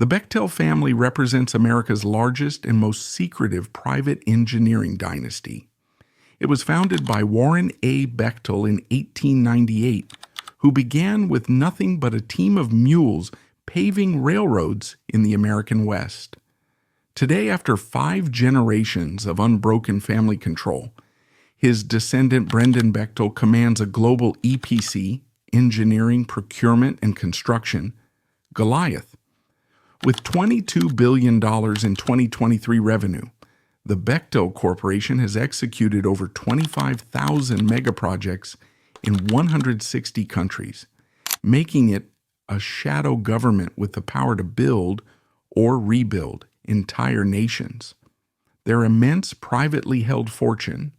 The Bechtel family represents America's largest and most secretive private engineering dynasty. It was founded by Warren A. Bechtel in 1898, who began with nothing but a team of mules paving railroads in the American West. Today, after 5 generations of unbroken family control, his descendant Brendan Bechtel commands a global EPC, engineering, procurement, and construction, Goliath. With $22 billion in 2023 revenue, the Bechtel Corporation has executed over 25,000 megaprojects in 160 countries, making it a shadow government with the power to build or rebuild entire nations. Their immense privately held fortune,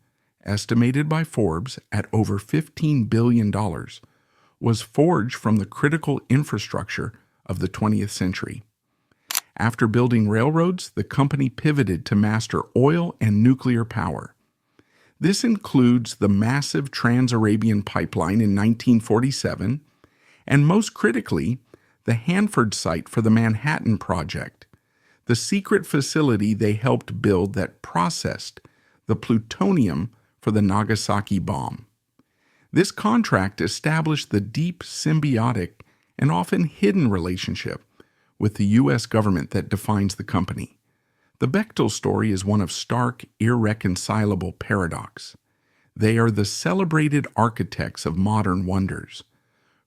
estimated by Forbes at over $15 billion, was forged from the critical infrastructure of the 20th century. After building railroads, the company pivoted to master oil and nuclear power. This includes the massive Trans-Arabian Pipeline in 1947, and most critically, the Hanford site for the Manhattan Project, the secret facility they helped build that processed the plutonium for the Nagasaki bomb. This contract established the deep symbiotic and often hidden relationship with the U.S. government that defines the company. The Bechtel story is one of stark, irreconcilable paradox. They are the celebrated architects of modern wonders,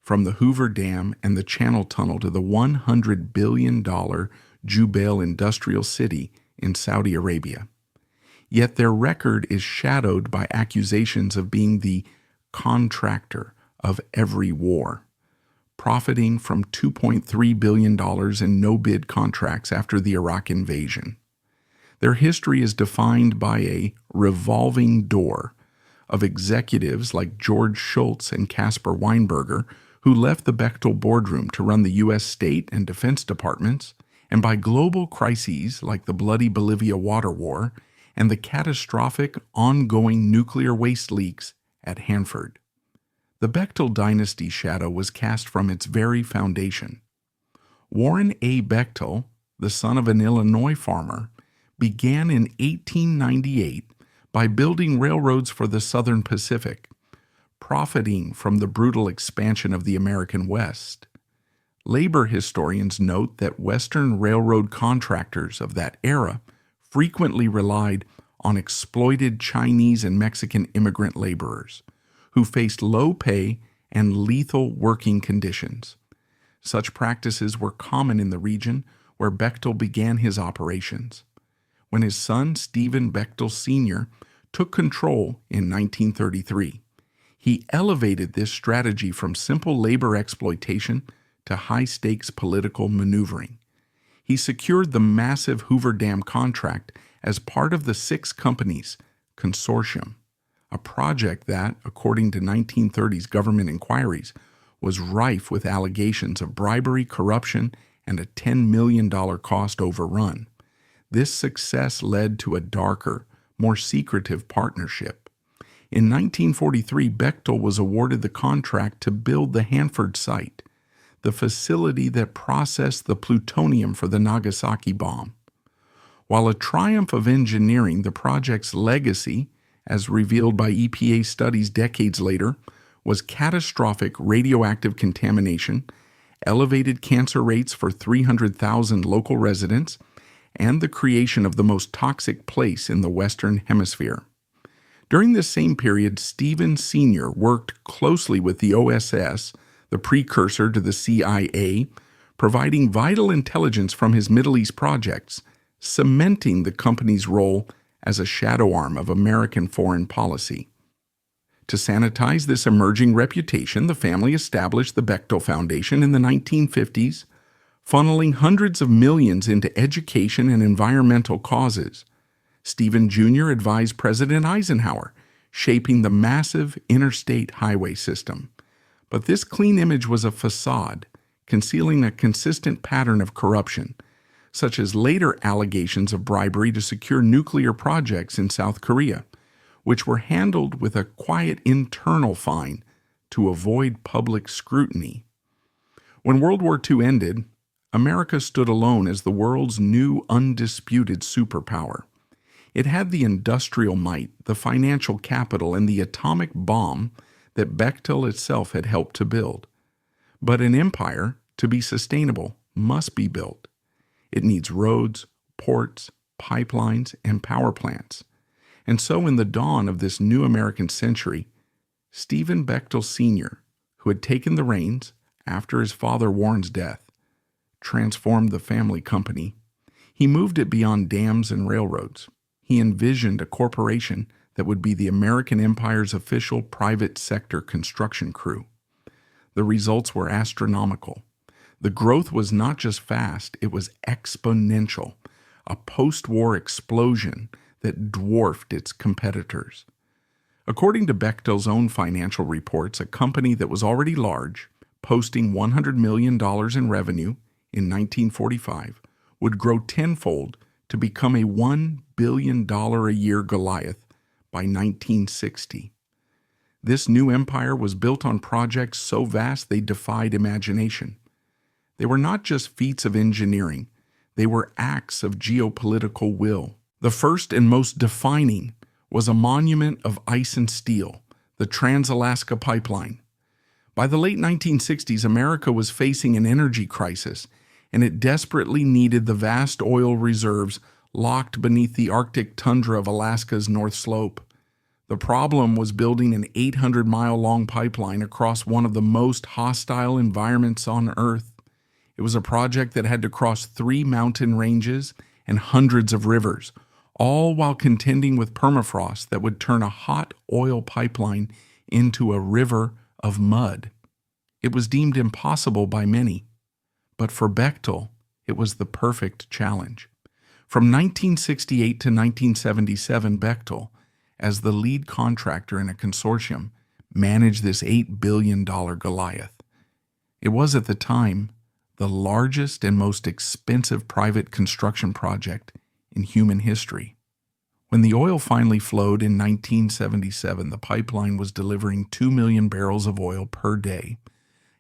from the Hoover Dam and the Channel Tunnel to the $100 billion Jubail industrial city in Saudi Arabia. Yet their record is shadowed by accusations of being the contractor of every war, profiting from $2.3 billion in no-bid contracts after the Iraq invasion. Their history is defined by a revolving door of executives like George Shultz and Caspar Weinberger, who left the Bechtel boardroom to run the U.S. State and Defense Departments, and by global crises like the bloody Bolivia water war and the catastrophic ongoing nuclear waste leaks at Hanford. The Bechtel dynasty shadow was cast from its very foundation. Warren A. Bechtel, the son of an Illinois farmer, began in 1898 by building railroads for the Southern Pacific, profiting from the brutal expansion of the American West. Labor historians note that Western railroad contractors of that era frequently relied on exploited Chinese and Mexican immigrant laborers, who faced low pay and lethal working conditions. Such practices were common in the region where Bechtel began his operations. When his son, Stephen Bechtel Sr., took control in 1933, he elevated this strategy from simple labor exploitation to high-stakes political maneuvering. He secured the massive Hoover Dam contract as part of the 6 companies consortium, a project that, according to 1930s government inquiries, was rife with allegations of bribery, corruption, and a $10 million cost overrun. This success led to a darker, more secretive partnership. In 1943, Bechtel was awarded the contract to build the Hanford site, the facility that processed the plutonium for the Nagasaki bomb. While a triumph of engineering, the project's legacy, as revealed by EPA studies decades later, was catastrophic radioactive contamination, elevated cancer rates for 300,000 local residents, and the creation of the most toxic place in the Western Hemisphere. During this same period, Stephen Sr. worked closely with the OSS, the precursor to the CIA, providing vital intelligence from his Middle East projects, cementing the company's role as a shadow arm of American foreign policy. To sanitize this emerging reputation, the family established the Bechtel Foundation in the 1950s, funneling hundreds of millions into education and environmental causes. Stephen Jr. advised President Eisenhower, shaping the massive interstate highway system. But this clean image was a facade, concealing a consistent pattern of corruption, such as later allegations of bribery to secure nuclear projects in South Korea, which were handled with a quiet internal fine to avoid public scrutiny. When World War II ended, America stood alone as the world's new undisputed superpower. It had the industrial might, the financial capital, and the atomic bomb that Bechtel itself had helped to build. But an empire, to be sustainable, must be built. It needs roads, ports, pipelines, and power plants. And so in the dawn of this new American century, Stephen Bechtel Sr., who had taken the reins after his father Warren's death, transformed the family company. He moved it beyond dams and railroads. He envisioned a corporation that would be the American empire's official private sector construction crew. The results were astronomical. The growth was not just fast, it was exponential, a post-war explosion that dwarfed its competitors. According to Bechtel's own financial reports, a company that was already large, posting $100 million in revenue in 1945, would grow tenfold to become a $1 billion a year Goliath by 1960. This new empire was built on projects so vast they defied imagination. They were not just feats of engineering, they were acts of geopolitical will. The first and most defining was a monument of ice and steel, the Trans-Alaska Pipeline. By the late 1960s, America was facing an energy crisis, and it desperately needed the vast oil reserves locked beneath the Arctic tundra of Alaska's North Slope. The problem was building an 800-mile-long pipeline across one of the most hostile environments on Earth. It was a project that had to cross 3 mountain ranges and hundreds of rivers, all while contending with permafrost that would turn a hot oil pipeline into a river of mud. It was deemed impossible by many, but for Bechtel, it was the perfect challenge. From 1968 to 1977, Bechtel, as the lead contractor in a consortium, managed this $8 billion Goliath. It was at the time the largest and most expensive private construction project in human history. When the oil finally flowed in 1977, the pipeline was delivering 2 million barrels of oil per day,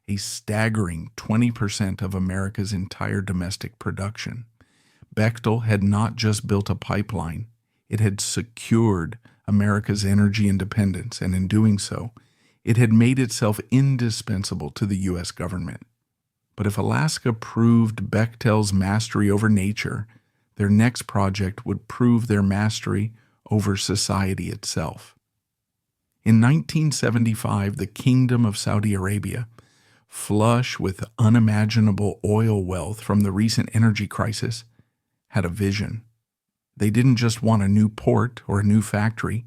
a staggering 20% of America's entire domestic production. Bechtel had not just built a pipeline, it had secured America's energy independence, and in doing so, it had made itself indispensable to the U.S. government. But if Alaska proved Bechtel's mastery over nature, their next project would prove their mastery over society itself. In 1975, the Kingdom of Saudi Arabia, flush with unimaginable oil wealth from the recent energy crisis, had a vision. They didn't just want a new port or a new factory.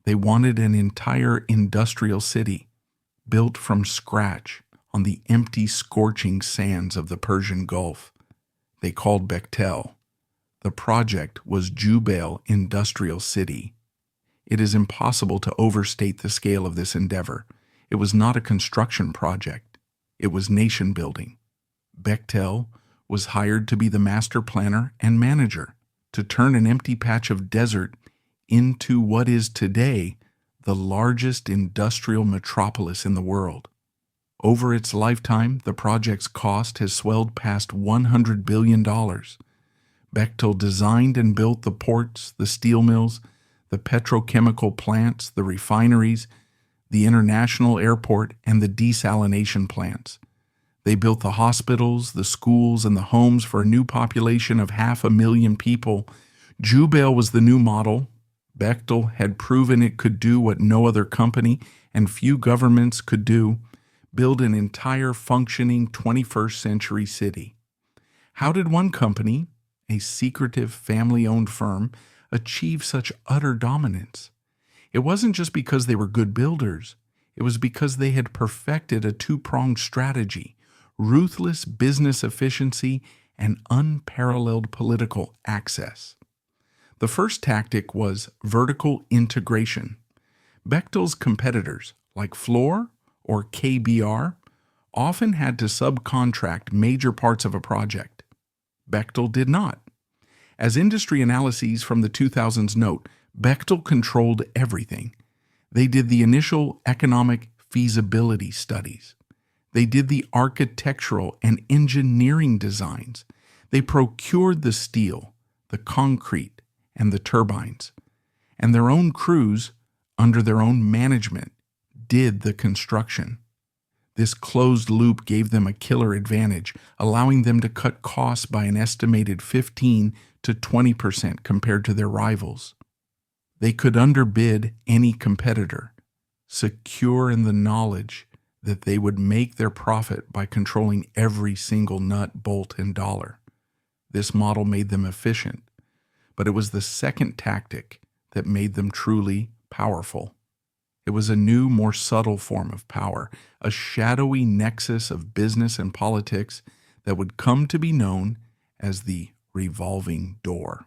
They wanted an entire industrial city built from scratch on the empty, scorching sands of the Persian Gulf. They called Bechtel. The project was Jubail Industrial City. It is impossible to overstate the scale of this endeavor. It was not a construction project. It was nation building. Bechtel was hired to be the master planner and manager, to turn an empty patch of desert into what is today the largest industrial metropolis in the world. Over its lifetime, the project's cost has swelled past $100 billion. Bechtel designed and built the ports, the steel mills, the petrochemical plants, the refineries, the international airport, and the desalination plants. They built the hospitals, the schools, and the homes for a new population of 500,000 people. Jubail was the new model. Bechtel had proven it could do what no other company and few governments could do: build an entire functioning 21st century city. How did one company, a secretive family-owned firm, achieve such utter dominance? It wasn't just because they were good builders. It was because they had perfected a two-pronged strategy: ruthless business efficiency and unparalleled political access. The first tactic was vertical integration. Bechtel's competitors, like Fluor or KBR, often had to subcontract major parts of a project. Bechtel did not. As industry analyses from the 2000s note, Bechtel controlled everything. They did the initial economic feasibility studies. They did the architectural and engineering designs. They procured the steel, the concrete, and the turbines. And their own crews, under their own management, did the construction. This closed loop gave them a killer advantage, allowing them to cut costs by an estimated 15 to 20% compared to their rivals. They could underbid any competitor, secure in the knowledge that they would make their profit by controlling every single nut, bolt, and dollar. This model made them efficient, but it was the second tactic that made them truly powerful. It was a new, more subtle form of power, a shadowy nexus of business and politics that would come to be known as the revolving door.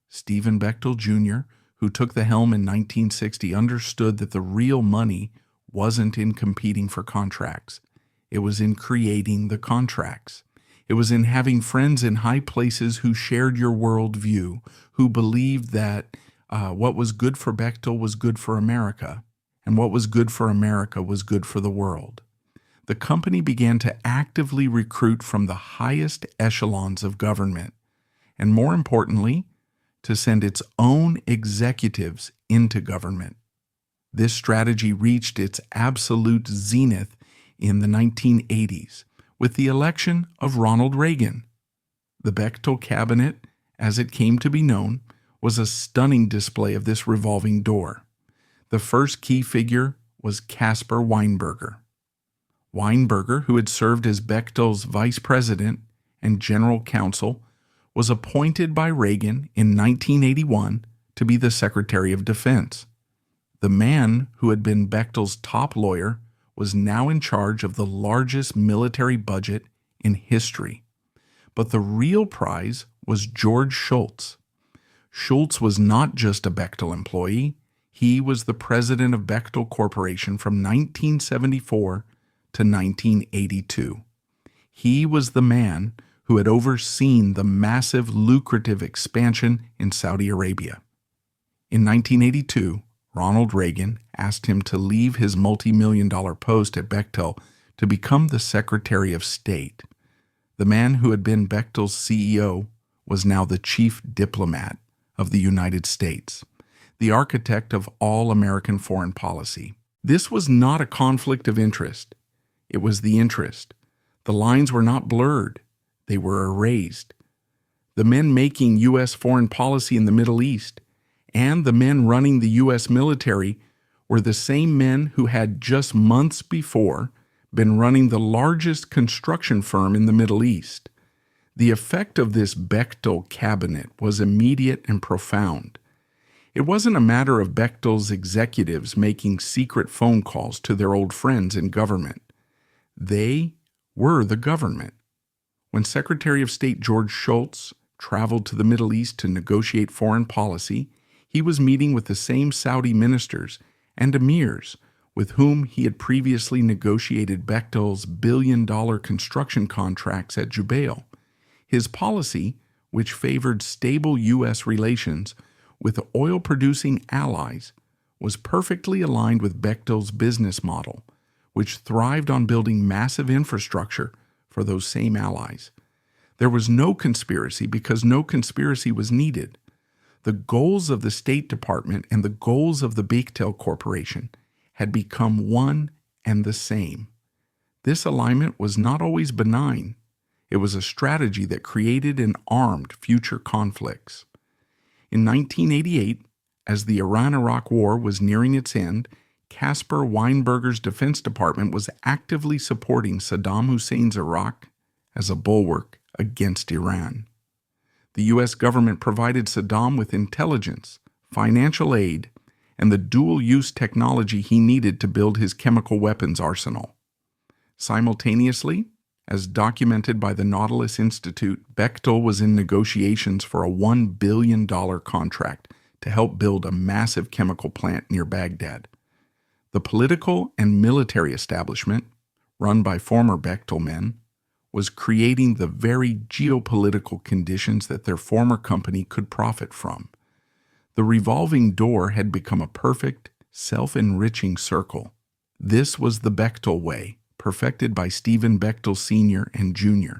Stephen Bechtel Jr., who took the helm in 1960, understood that the real money wasn't in competing for contracts. It was in creating the contracts. It was in having friends in high places who shared your worldview, who believed that what was good for Bechtel was good for America, and what was good for America was good for the world. The company began to actively recruit from the highest echelons of government, and more importantly, to send its own executives into government. This strategy reached its absolute zenith in the 1980s with the election of Ronald Reagan. The Bechtel cabinet, as it came to be known, was a stunning display of this revolving door. The first key figure was Caspar Weinberger. Weinberger, who had served as Bechtel's vice president and general counsel, was appointed by Reagan in 1981 to be the Secretary of Defense. The man who had been Bechtel's top lawyer was now in charge of the largest military budget in history. But the real prize was George Shultz. Shultz was not just a Bechtel employee. He was the president of Bechtel Corporation from 1974 to 1982. He was the man who had overseen the massive, lucrative expansion in Saudi Arabia. In 1982, Ronald Reagan asked him to leave his multi-million-dollar post at Bechtel to become the Secretary of State. The man who had been Bechtel's CEO was now the chief diplomat of the United States, the architect of all American foreign policy. This was not a conflict of interest. It was the interest. The lines were not blurred. They were erased. The men making U.S. foreign policy in the Middle East and the men running the U.S. military were the same men who had just months before been running the largest construction firm in the Middle East. The effect of this Bechtel cabinet was immediate and profound. It wasn't a matter of Bechtel's executives making secret phone calls to their old friends in government. They were the government. When Secretary of State George Shultz traveled to the Middle East to negotiate foreign policy, he was meeting with the same Saudi ministers and emirs with whom he had previously negotiated Bechtel's billion-dollar construction contracts at Jubail. His policy, which favored stable U.S. relations with oil-producing allies, was perfectly aligned with Bechtel's business model, which thrived on building massive infrastructure for those same allies. There was no conspiracy because no conspiracy was needed. The goals of the State Department and the goals of the Bechtel Corporation had become one and the same. This alignment was not always benign. It was a strategy that created and armed future conflicts. In 1988, as the Iran-Iraq War was nearing its end, Caspar Weinberger's Defense Department was actively supporting Saddam Hussein's Iraq as a bulwark against Iran. The U.S. government provided Saddam with intelligence, financial aid, and the dual-use technology he needed to build his chemical weapons arsenal. Simultaneously, as documented by the Nautilus Institute, Bechtel was in negotiations for a $1 billion contract to help build a massive chemical plant near Baghdad. The political and military establishment, run by former Bechtel men, was creating the very geopolitical conditions that their former company could profit from. The revolving door had become a perfect, self-enriching circle. This was the Bechtel way perfected by Stephen Bechtel Sr. and Jr.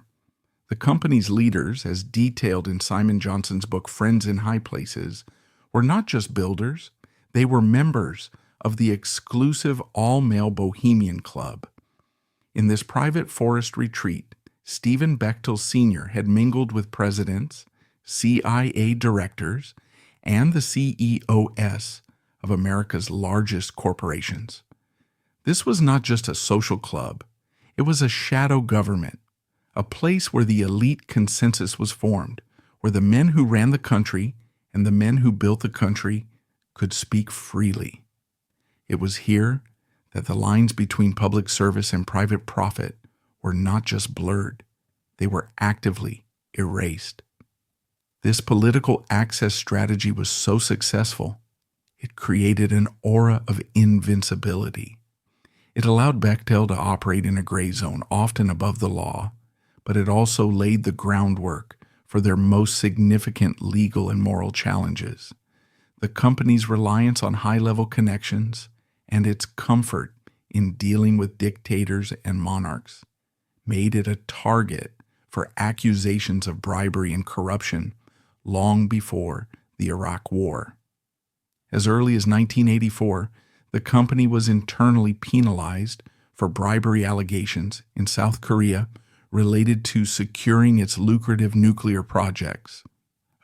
The company's leaders, as detailed in Simon Johnson's book Friends in High Places, were not just builders, they were members of the exclusive all-male Bohemian Club. In this private forest retreat, Stephen Bechtel Sr. had mingled with presidents, CIA directors, and the CEOs of America's largest corporations. This was not just a social club, it was a shadow government, a place where the elite consensus was formed, where the men who ran the country and the men who built the country could speak freely. It was here that the lines between public service and private profit were not just blurred, they were actively erased. This political access strategy was so successful, it created an aura of invincibility. It allowed Bechtel to operate in a gray zone, often above the law, but it also laid the groundwork for their most significant legal and moral challenges. The company's reliance on high-level connections and its comfort in dealing with dictators and monarchs made it a target for accusations of bribery and corruption long before the Iraq War. As early as 1984, the company was internally penalized for bribery allegations in South Korea related to securing its lucrative nuclear projects.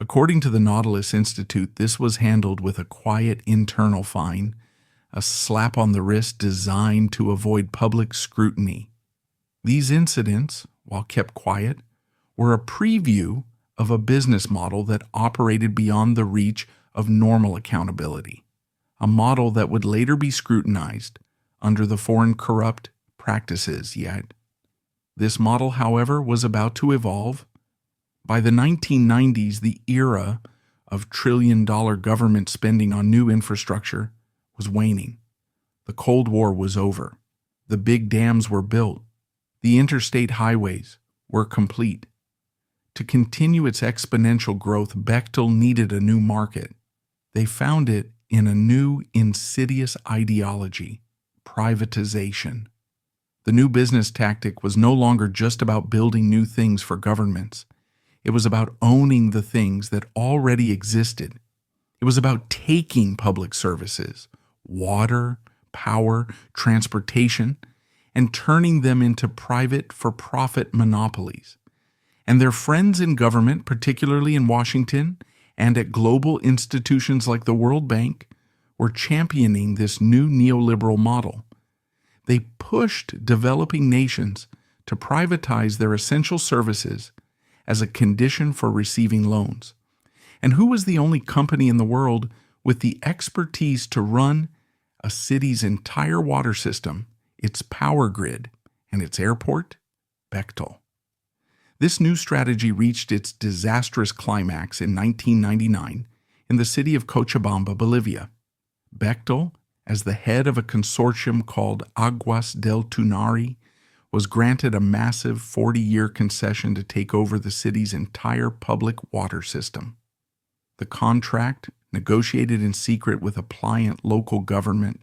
According to the Nautilus Institute, this was handled with a quiet internal fine, a slap on the wrist designed to avoid public scrutiny. These incidents, while kept quiet, were a preview of a business model that operated beyond the reach of normal accountability, a model that would later be scrutinized under the Foreign Corrupt Practices Act. This model, however, was about to evolve. By the 1990s, the era of trillion-dollar government spending on new infrastructure was waning. The Cold War was over. The big dams were built. The interstate highways were complete. To continue its exponential growth, Bechtel needed a new market. They found it in a new insidious ideology, privatization. The new business tactic was no longer just about building new things for governments. It was about owning the things that already existed. It was about taking public services, water, power, transportation, and turning them into private for-profit monopolies. And their friends in government, particularly in Washington and at global institutions like the World Bank, were championing this new neoliberal model. They pushed developing nations to privatize their essential services as a condition for receiving loans. And who was the only company in the world with the expertise to run a city's entire water system, its power grid, and its airport? Bechtel. This new strategy reached its disastrous climax in 1999 in the city of Cochabamba, Bolivia. Bechtel, as the head of a consortium called Aguas del Tunari, was granted a massive 40-year concession to take over the city's entire public water system. The contract, negotiated in secret with a pliant local government,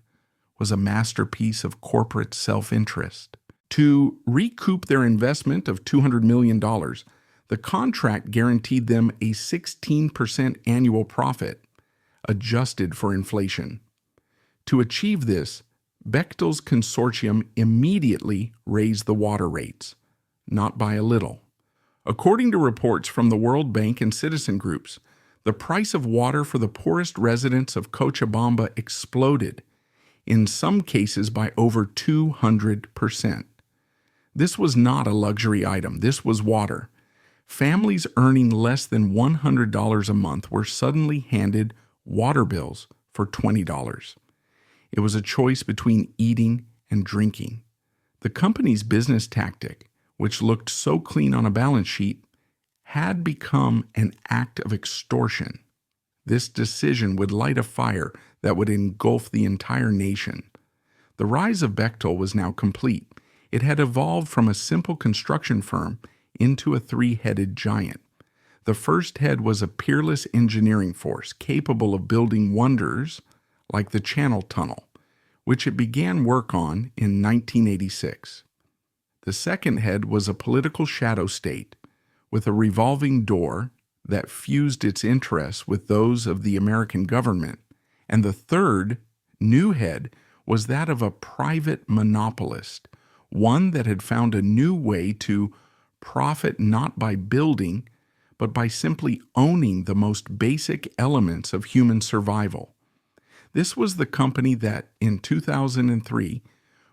was a masterpiece of corporate self-interest. To recoup their investment of $200 million, the contract guaranteed them a 16% annual profit, adjusted for inflation. To achieve this, Bechtel's consortium immediately raised the water rates, not by a little. According to reports from the World Bank and citizen groups, the price of water for the poorest residents of Cochabamba exploded, in some cases by over 200%. This was not a luxury item. This was water. Families earning less than $100 a month were suddenly handed water bills for $20. It was a choice between eating and drinking. The company's business tactic, which looked so clean on a balance sheet, had become an act of extortion. This decision would light a fire that would engulf the entire nation. The rise of Bechtel was now complete. It had evolved from a simple construction firm into a three-headed giant. The first head was a peerless engineering force capable of building wonders like the Channel Tunnel, which it began work on in 1986. The second head was a political shadow state with a revolving door that fused its interests with those of the American government. And the third, new head was that of a private monopolist, one that had found a new way to profit not by building, but by simply owning the most basic elements of human survival. This was the company that, in 2003,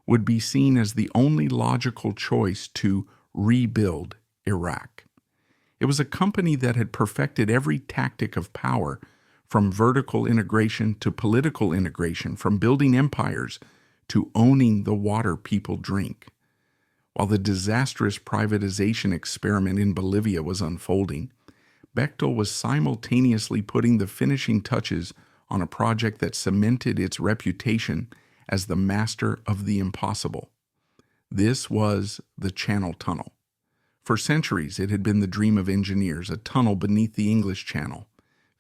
would be seen as the only logical choice to rebuild Iraq. It was a company that had perfected every tactic of power, from vertical integration to political integration, from building empires to owning the water people drink. While the disastrous privatization experiment in Bolivia was unfolding, Bechtel was simultaneously putting the finishing touches on a project that cemented its reputation as the master of the impossible. This was the Channel Tunnel. For centuries, it had been the dream of engineers, a tunnel beneath the English Channel,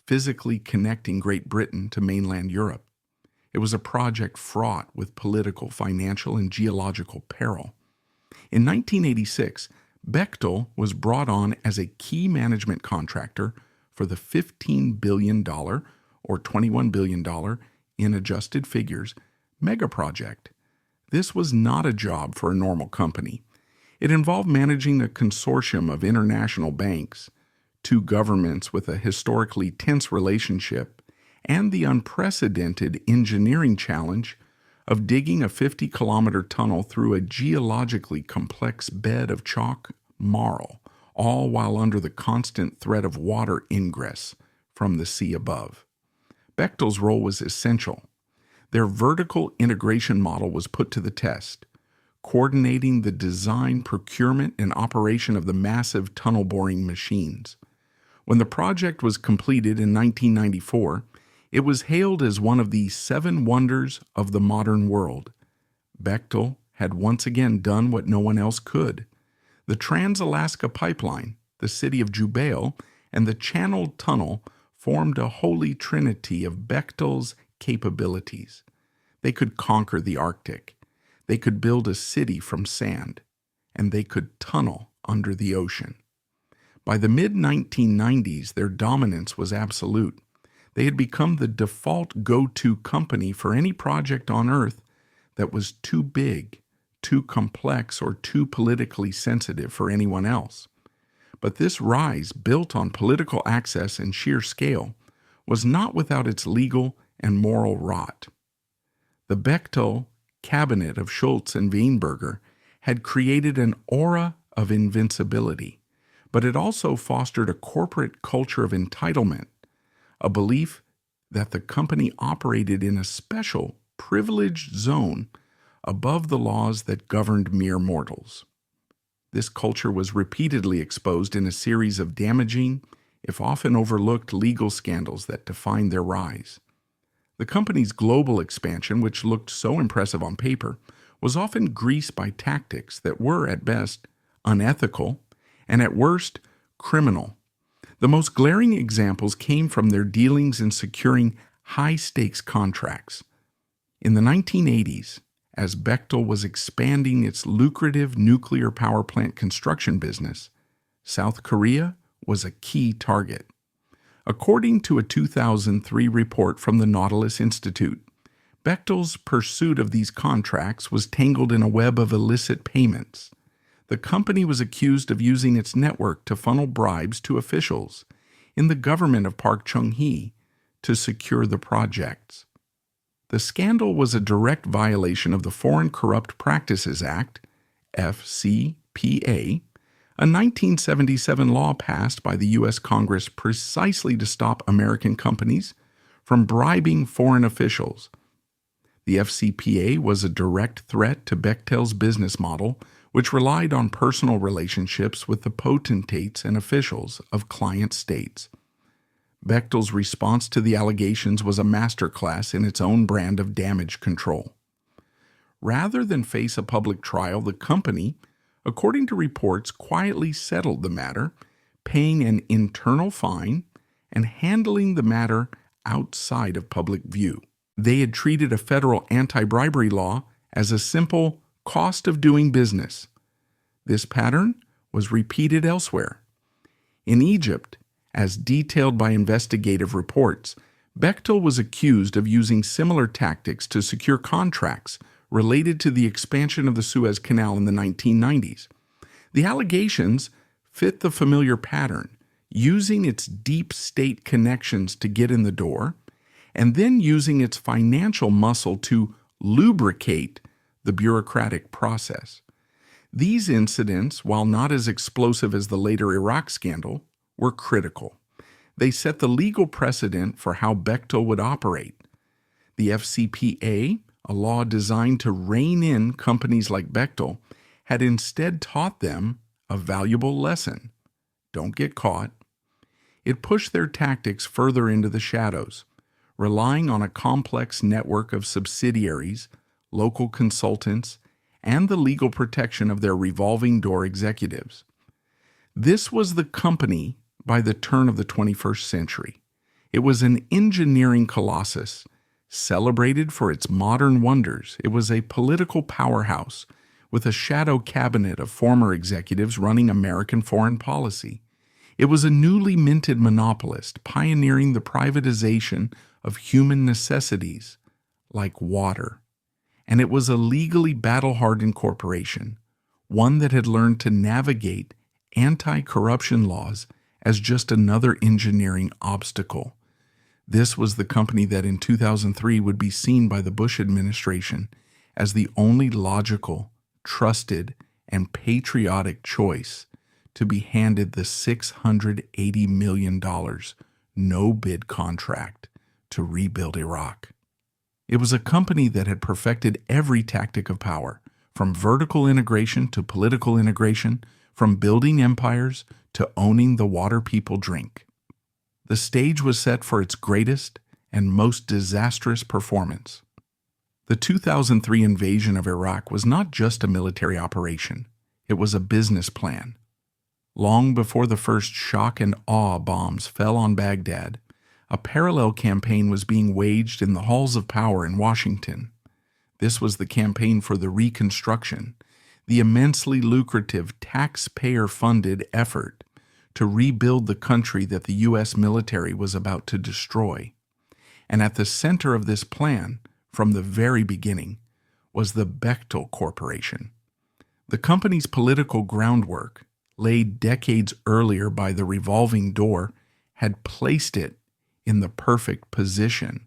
physically connecting Great Britain to mainland Europe. It was a project fraught with political, financial, and geological peril. In 1986, Bechtel was brought on as a key management contractor for the $15 billion, or $21 billion in adjusted figures, mega project. This was not a job for a normal company. It involved managing a consortium of international banks, two governments with a historically tense relationship, and the unprecedented engineering challenge of digging a 50-kilometer tunnel through a geologically complex bed of chalk marl, all while under the constant threat of water ingress from the sea above. Bechtel's role was essential. Their vertical integration model was put to the test, coordinating the design, procurement, and operation of the massive tunnel boring machines. When the project was completed in 1994, it was hailed as one of the 7 wonders of the modern world. Bechtel had once again done what no one else could. The Trans-Alaska Pipeline, the city of Jubail, and the Channel Tunnel formed a holy trinity of Bechtel's capabilities. They could conquer the Arctic, they could build a city from sand, and they could tunnel under the ocean. By the mid-1990s, their dominance was absolute. They had become the default go-to company for any project on Earth that was too big, too complex, or too politically sensitive for anyone else. But this rise, built on political access and sheer scale, was not without its legal and moral rot. The Bechtel cabinet of Schultz and Weinberger had created an aura of invincibility, but it also fostered a corporate culture of entitlement, a belief that the company operated in a special, privileged zone above the laws that governed mere mortals. This culture was repeatedly exposed in a series of damaging, if often overlooked, legal scandals that defined their rise. The company's global expansion, which looked so impressive on paper, was often greased by tactics that were, at best, unethical and, at worst, criminal. The most glaring examples came from their dealings in securing high-stakes contracts. In the 1980s, as Bechtel was expanding its lucrative nuclear power plant construction business, South Korea was a key target. According to a 2003 report from the Nautilus Institute, Bechtel's pursuit of these contracts was tangled in a web of illicit payments. The company was accused of using its network to funnel bribes to officials in the government of Park Chung-hee to secure the projects. The scandal was a direct violation of the Foreign Corrupt Practices Act, FCPA, a 1977 law passed by the U.S. Congress precisely to stop American companies from bribing foreign officials. The FCPA was a direct threat to Bechtel's business model, which relied on personal relationships with the potentates and officials of client states. Bechtel's response to the allegations was a masterclass in its own brand of damage control. Rather than face a public trial, the company, according to reports, quietly settled the matter, paying an internal fine and handling the matter outside of public view. They had treated a federal anti-bribery law as a simple cost of doing business. This pattern was repeated elsewhere. In Egypt, as detailed by investigative reports, Bechtel was accused of using similar tactics to secure contracts related to the expansion of the Suez Canal in the 1990s. The allegations fit the familiar pattern, using its deep state connections to get in the door, and then using its financial muscle to lubricate the bureaucratic process. These incidents, while not as explosive as the later Iraq scandal, were critical. They set the legal precedent for how Bechtel would operate. The FCPA, a law designed to rein in companies like Bechtel, had instead taught them a valuable lesson. Don't get caught. It pushed their tactics further into the shadows, relying on a complex network of subsidiaries, local consultants, and the legal protection of their revolving door executives. This was the company by the turn of the 21st century. It was an engineering colossus, celebrated for its modern wonders. It was a political powerhouse with a shadow cabinet of former executives running American foreign policy. It was a newly minted monopolist pioneering the privatization of human necessities like water. And it was a legally battle-hardened corporation, one that had learned to navigate anti-corruption laws as just another engineering obstacle. This was the company that in 2003 would be seen by the Bush administration as the only logical, trusted, and patriotic choice to be handed the $680 million no-bid contract to rebuild Iraq. It was a company that had perfected every tactic of power, from vertical integration to political integration, from building empires to owning the water people drink. The stage was set for its greatest and most disastrous performance. The 2003 invasion of Iraq was not just a military operation. It was a business plan. Long before the first shock and awe bombs fell on Baghdad, a parallel campaign was being waged in the halls of power in Washington. This was the campaign for the Reconstruction, the immensely lucrative taxpayer-funded effort to rebuild the country that the U.S. military was about to destroy. And at the center of this plan, from the very beginning, was the Bechtel Corporation. The company's political groundwork, laid decades earlier by the revolving door, had placed it in the perfect position.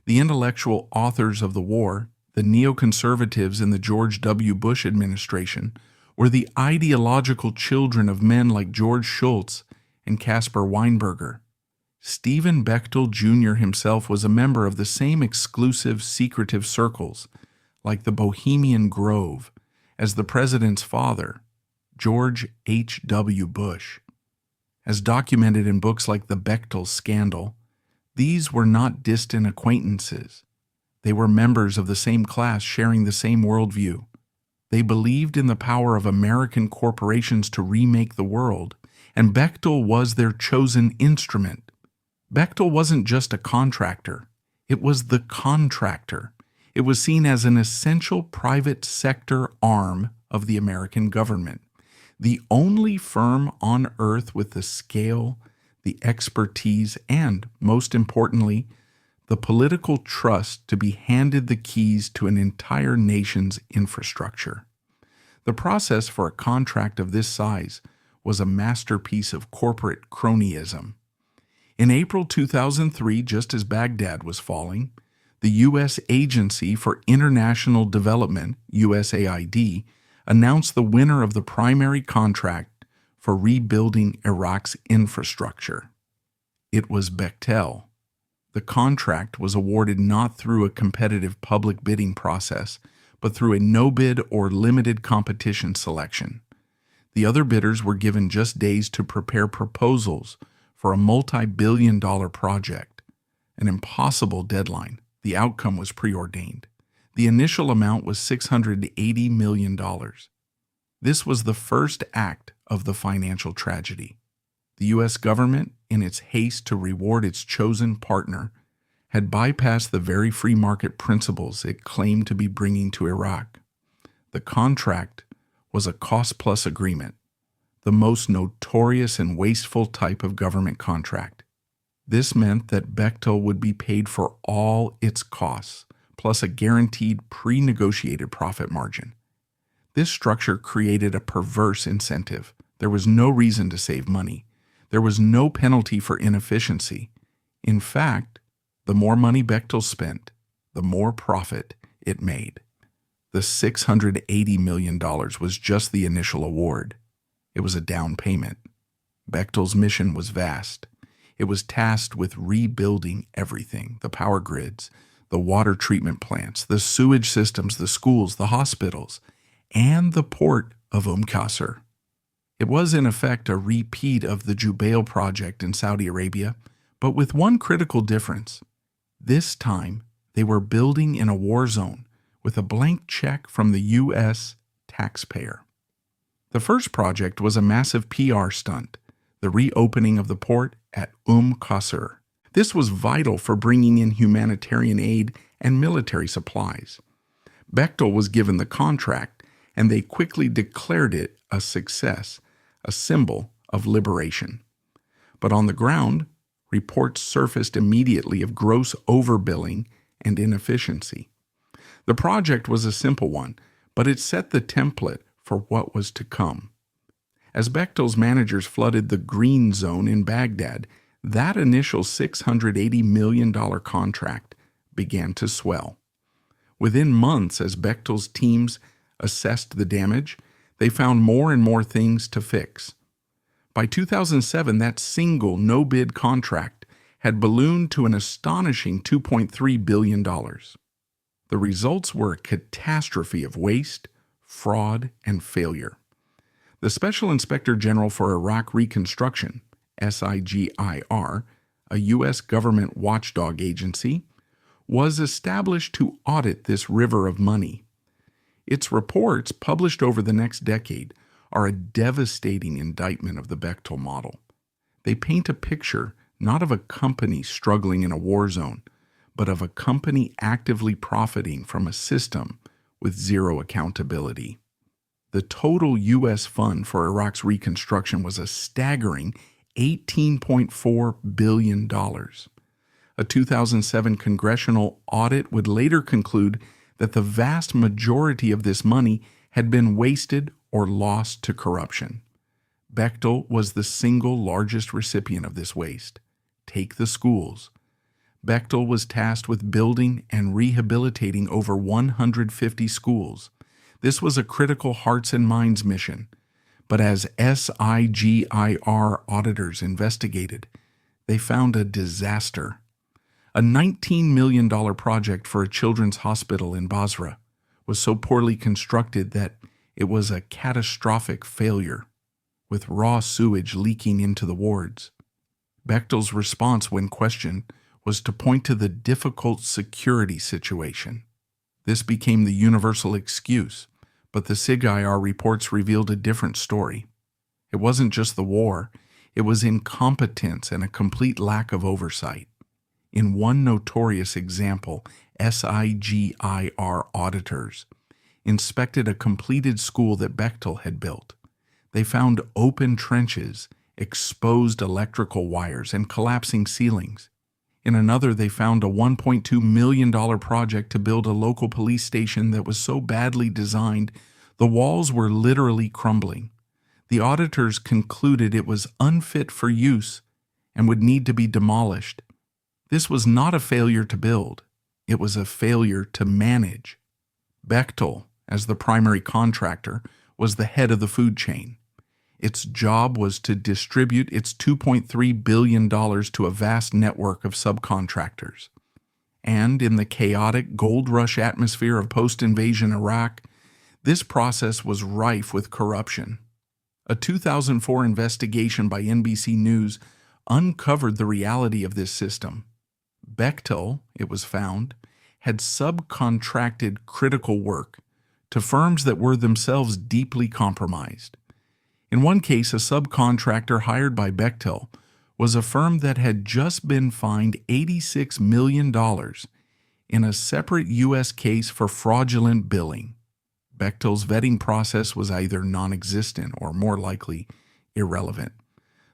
The intellectual authors of the war, the neoconservatives in the George W. Bush administration, were the ideological children of men like George Shultz and Caspar Weinberger. Stephen Bechtel Jr. himself was a member of the same exclusive, secretive circles, like the Bohemian Grove, as the president's father, George H.W. Bush. As documented in books like The Bechtel Scandal, these were not distant acquaintances. They were members of the same class sharing the same worldview. They believed in the power of American corporations to remake the world, and Bechtel was their chosen instrument. Bechtel wasn't just a contractor. It was the contractor. It was seen as an essential private sector arm of the American government, the only firm on earth with the scale, the expertise, and, most importantly, the political trust to be handed the keys to an entire nation's infrastructure. The process for a contract of this size was a masterpiece of corporate cronyism. In April 2003, just as Baghdad was falling, the U.S. Agency for International Development, USAID, announced the winner of the primary contract for rebuilding Iraq's infrastructure. It was Bechtel. The contract was awarded not through a competitive public bidding process, but through a no-bid or limited competition selection. The other bidders were given just days to prepare proposals for a multi-billion-dollar project, an impossible deadline. The outcome was preordained. The initial amount was $680 million. This was the first act of the financial tragedy. The U.S. government, in its haste to reward its chosen partner, had bypassed the very free market principles it claimed to be bringing to Iraq. The contract was a cost-plus agreement, the most notorious and wasteful type of government contract. This meant that Bechtel would be paid for all its costs, plus a guaranteed pre-negotiated profit margin. This structure created a perverse incentive. There was no reason to save money. There was no penalty for inefficiency. In fact, the more money Bechtel spent, the more profit it made. The $680 million was just the initial award. It was a down payment. Bechtel's mission was vast. It was tasked with rebuilding everything: the power grids, the water treatment plants, the sewage systems, the schools, the hospitals, and the port of Qasr. It was in effect a repeat of the Jubail project in Saudi Arabia, but with one critical difference. This time, they were building in a war zone with a blank check from the U.S. taxpayer. The first project was a massive PR stunt, the reopening of the port at Qasr. This was vital for bringing in humanitarian aid and military supplies. Bechtel was given the contract, and they quickly declared it a success, a symbol of liberation. But on the ground, reports surfaced immediately of gross overbilling and inefficiency. The project was a simple one, but it set the template for what was to come. As Bechtel's managers flooded the green zone in Baghdad, that initial $680 million contract began to swell. Within months, as Bechtel's teams assessed the damage, they found more and more things to fix. By 2007, that single no-bid contract had ballooned to an astonishing $2.3 billion. The results were a catastrophe of waste, fraud, and failure. The Special Inspector General for Iraq Reconstruction, SIGIR, a U.S. government watchdog agency, was established to audit this river of money. Its reports, published over the next decade, are a devastating indictment of the Bechtel model. They paint a picture not of a company struggling in a war zone, but of a company actively profiting from a system with zero accountability. The total U.S. fund for Iraq's reconstruction was a staggering $18.4 billion. A 2007 congressional audit would later conclude that the vast majority of this money had been wasted or lost to corruption. Bechtel was the single largest recipient of this waste. Take the schools. Bechtel was tasked with building and rehabilitating over 150 schools. This was a critical hearts and minds mission. But as SIGIR auditors investigated, they found a disaster. A $19 million project for a children's hospital in Basra was so poorly constructed that it was a catastrophic failure, with raw sewage leaking into the wards. Bechtel's response when questioned was to point to the difficult security situation. This became the universal excuse, but the SIGIR reports revealed a different story. It wasn't just the war, it was incompetence and a complete lack of oversight. In one notorious example, SIGIR auditors inspected a completed school that Bechtel had built. They found open trenches, exposed electrical wires, and collapsing ceilings. In another, they found a $1.2 million project to build a local police station that was so badly designed, the walls were literally crumbling. The auditors concluded it was unfit for use and would need to be demolished. This was not a failure to build. It was a failure to manage. Bechtel, as the primary contractor, was the head of the food chain. Its job was to distribute its $2.3 billion to a vast network of subcontractors. And in the chaotic gold rush atmosphere of post-invasion Iraq, this process was rife with corruption. A 2004 investigation by NBC News uncovered the reality of this system. Bechtel, it was found, had subcontracted critical work to firms that were themselves deeply compromised. In one case, a subcontractor hired by Bechtel was a firm that had just been fined $86 million in a separate U.S. case for fraudulent billing. Bechtel's vetting process was either non-existent or, more likely, irrelevant.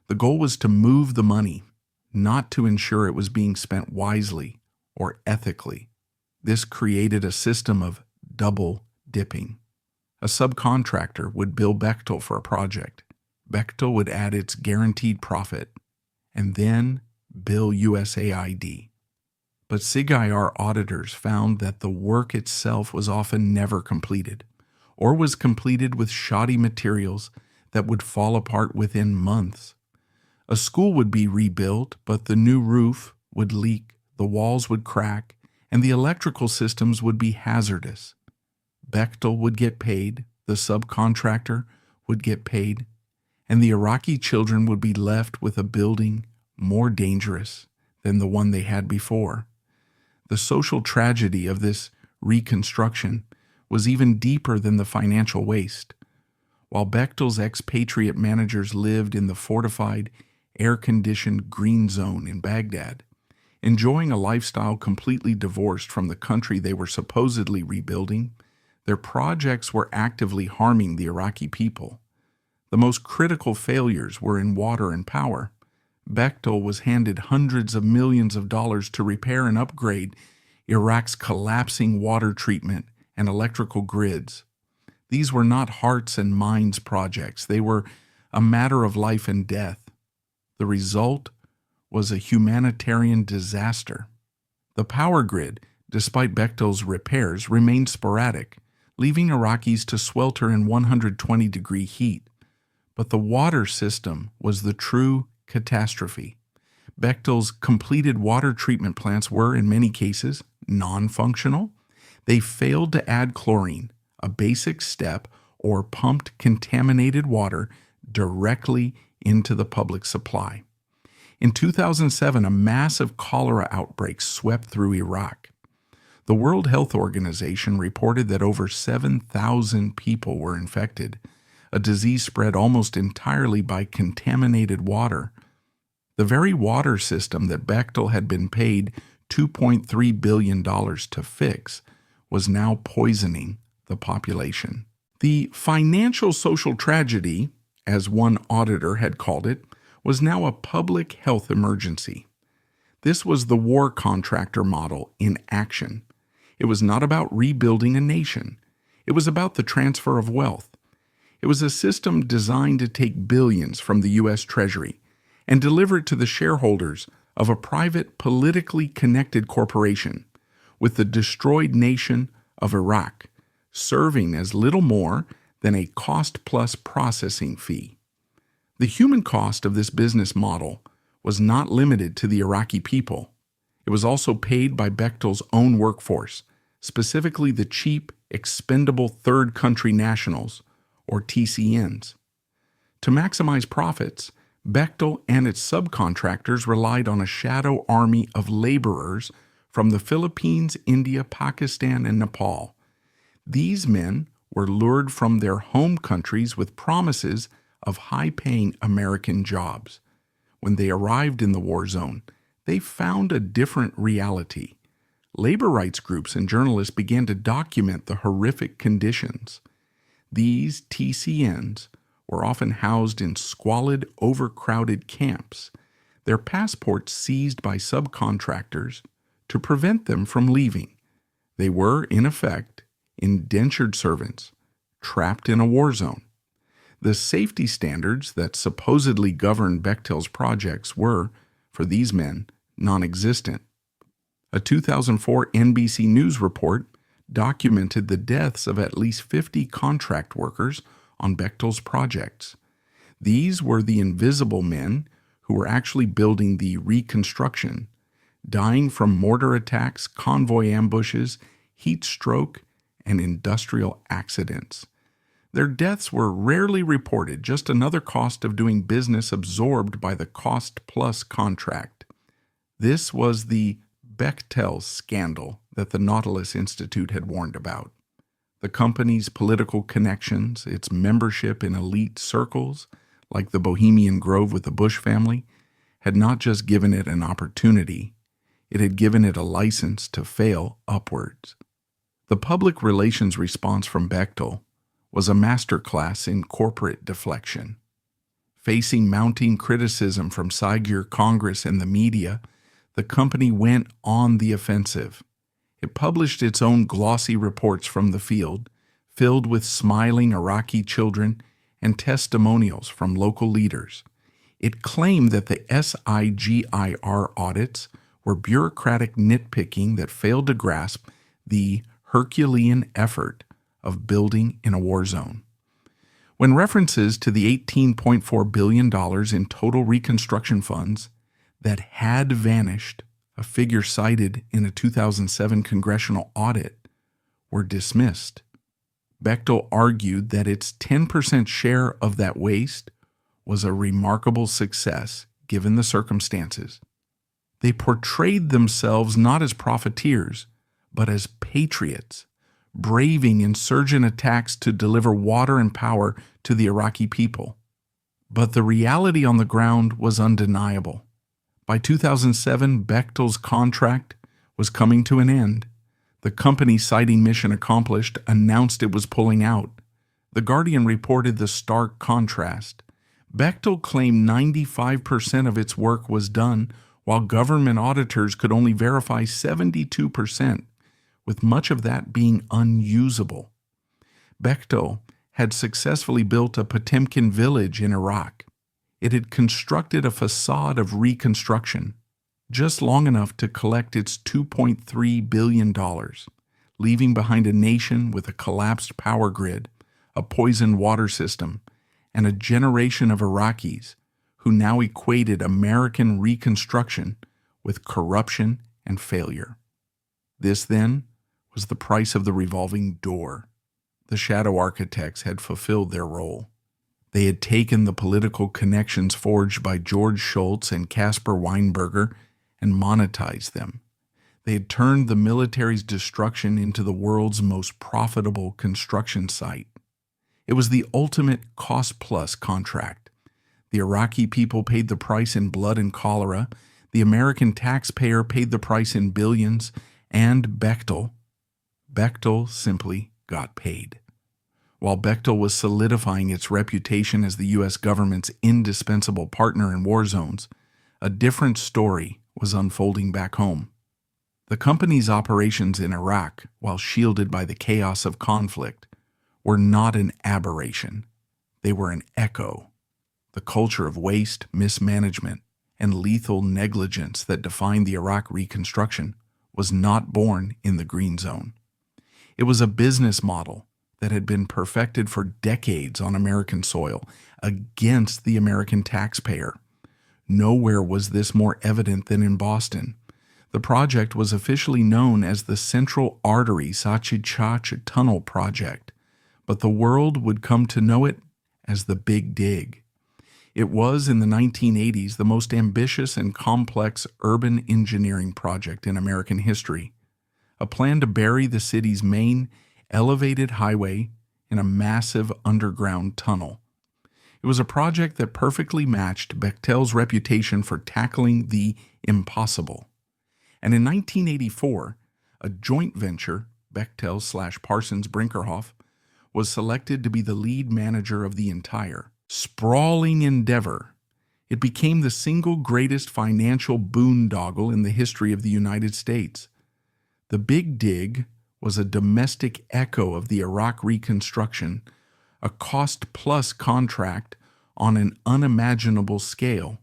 The goal was to move the money, not to ensure it was being spent wisely or ethically. This created a system of double dipping. A subcontractor would bill Bechtel for a project. Bechtel would add its guaranteed profit and then bill USAID. But SIG-IR auditors found that the work itself was often never completed, or was completed with shoddy materials that would fall apart within months. A school would be rebuilt, but the new roof would leak, the walls would crack, and the electrical systems would be hazardous. Bechtel would get paid, the subcontractor would get paid, and the Iraqi children would be left with a building more dangerous than the one they had before. The social tragedy of this reconstruction was even deeper than the financial waste. While Bechtel's expatriate managers lived in the fortified, air-conditioned green zone in Baghdad, enjoying a lifestyle completely divorced from the country they were supposedly rebuilding, their projects were actively harming the Iraqi people. The most critical failures were in water and power. Bechtel was handed hundreds of millions of dollars to repair and upgrade Iraq's collapsing water treatment and electrical grids. These were not hearts and minds projects. They were a matter of life and death. The result was a humanitarian disaster. The power grid, despite Bechtel's repairs, remained sporadic, leaving Iraqis to swelter in 120-degree heat. But the water system was the true catastrophe. Bechtel's completed water treatment plants were, in many cases, non-functional. They failed to add chlorine, a basic step, or pumped contaminated water directly into the public supply. In 2007, a massive cholera outbreak swept through Iraq. The World Health Organization reported that over 7,000 people were infected, a disease spread almost entirely by contaminated water. The very water system that Bechtel had been paid $2.3 billion to fix was now poisoning the population. The financial social tragedy, as one auditor had called it, was now a public health emergency. This was the war contractor model in action. It was not about rebuilding a nation. It was about the transfer of wealth. It was a system designed to take billions from the U.S. Treasury and deliver it to the shareholders of a private, politically connected corporation, with the destroyed nation of Iraq serving as little more than a cost-plus processing fee. The human cost of this business model was not limited to the Iraqi people. It was also paid by Bechtel's own workforce, specifically the cheap, expendable third country nationals, or TCNs. To maximize profits, Bechtel and its subcontractors relied on a shadow army of laborers from the Philippines, India, Pakistan, and Nepal. These men were lured from their home countries with promises of high-paying American jobs. When they arrived in the war zone, they found a different reality. Labor rights groups and journalists began to document the horrific conditions. These TCNs were often housed in squalid, overcrowded camps, their passports seized by subcontractors to prevent them from leaving. They were, in effect, indentured servants, trapped in a war zone. The safety standards that supposedly governed Bechtel's projects were, for these men, non-existent. A 2004 NBC News report documented the deaths of at least 50 contract workers on Bechtel's projects. These were the invisible men who were actually building the reconstruction, dying from mortar attacks, convoy ambushes, heat stroke, and industrial accidents. Their deaths were rarely reported, just another cost of doing business absorbed by the cost-plus contract. This was the Bechtel scandal that the Nautilus Institute had warned about. The company's political connections, its membership in elite circles, like the Bohemian Grove with the Bush family, had not just given it an opportunity, it had given it a license to fail upwards. The public relations response from Bechtel was a masterclass in corporate deflection. Facing mounting criticism from Siger, Congress, and the media, the company went on the offensive. It published its own glossy reports from the field, filled with smiling Iraqi children and testimonials from local leaders. It claimed that the SIGIR audits were bureaucratic nitpicking that failed to grasp the Herculean effort of building in a war zone. When references to the $18.4 billion in total reconstruction funds that had vanished, a figure cited in a 2007 congressional audit, were dismissed, Bechtel argued that its 10% share of that waste was a remarkable success given the circumstances. They portrayed themselves not as profiteers, but as patriots, braving insurgent attacks to deliver water and power to the Iraqi people. But the reality on the ground was undeniable. By 2007, Bechtel's contract was coming to an end. The company, citing mission accomplished, announced it was pulling out. The Guardian reported the stark contrast. Bechtel claimed 95% of its work was done, while government auditors could only verify 72%, with much of that being unusable. Bechtel had successfully built a Potemkin village in Iraq. It had constructed a facade of reconstruction, just long enough to collect its $2.3 billion, leaving behind a nation with a collapsed power grid, a poisoned water system, and a generation of Iraqis who now equated American reconstruction with corruption and failure. This, then, was the price of the revolving door. The shadow architects had fulfilled their role. They had taken the political connections forged by George Shultz and Caspar Weinberger and monetized them. They had turned the military's destruction into the world's most profitable construction site. It was the ultimate cost-plus contract. The Iraqi people paid the price in blood and cholera, the American taxpayer paid the price in billions, and Bechtel simply got paid. While Bechtel was solidifying its reputation as the U.S. government's indispensable partner in war zones, a different story was unfolding back home. The company's operations in Iraq, while shielded by the chaos of conflict, were not an aberration. They were an echo. The culture of waste, mismanagement, and lethal negligence that defined the Iraq reconstruction was not born in the Green Zone. It was a business model that had been perfected for decades on American soil against the American taxpayer. Nowhere was this more evident than in Boston. The project was officially known as the Central Artery Sachi-Chach Tunnel Project, but the world would come to know it as the Big Dig. It was, in the 1980s, the most ambitious and complex urban engineering project in American history, a plan to bury the city's main elevated highway in a massive underground tunnel. It was a project that perfectly matched Bechtel's reputation for tackling the impossible. And in 1984, a joint venture, Bechtel/Parsons-Brinckerhoff, was selected to be the lead manager of the entire sprawling endeavor. It became the single greatest financial boondoggle in the history of the United States. The Big Dig was a domestic echo of the Iraq reconstruction, a cost-plus contract on an unimaginable scale.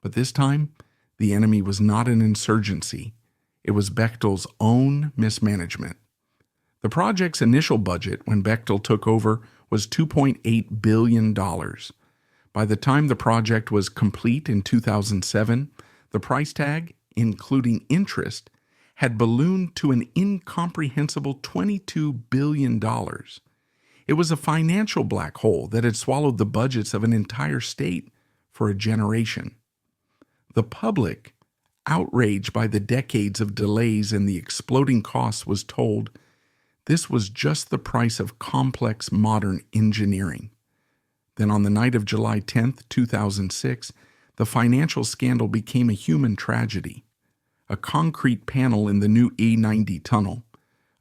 But this time, the enemy was not an insurgency. It was Bechtel's own mismanagement. The project's initial budget when Bechtel took over was $2.8 billion. By the time the project was complete in 2007, the price tag, including interest, had ballooned to an incomprehensible $22 billion. It was a financial black hole that had swallowed the budgets of an entire state for a generation. The public, outraged by the decades of delays and the exploding costs, was told this was just the price of complex modern engineering. Then on the night of July 10, 2006, the financial scandal became a human tragedy. A concrete panel in the new E90 tunnel,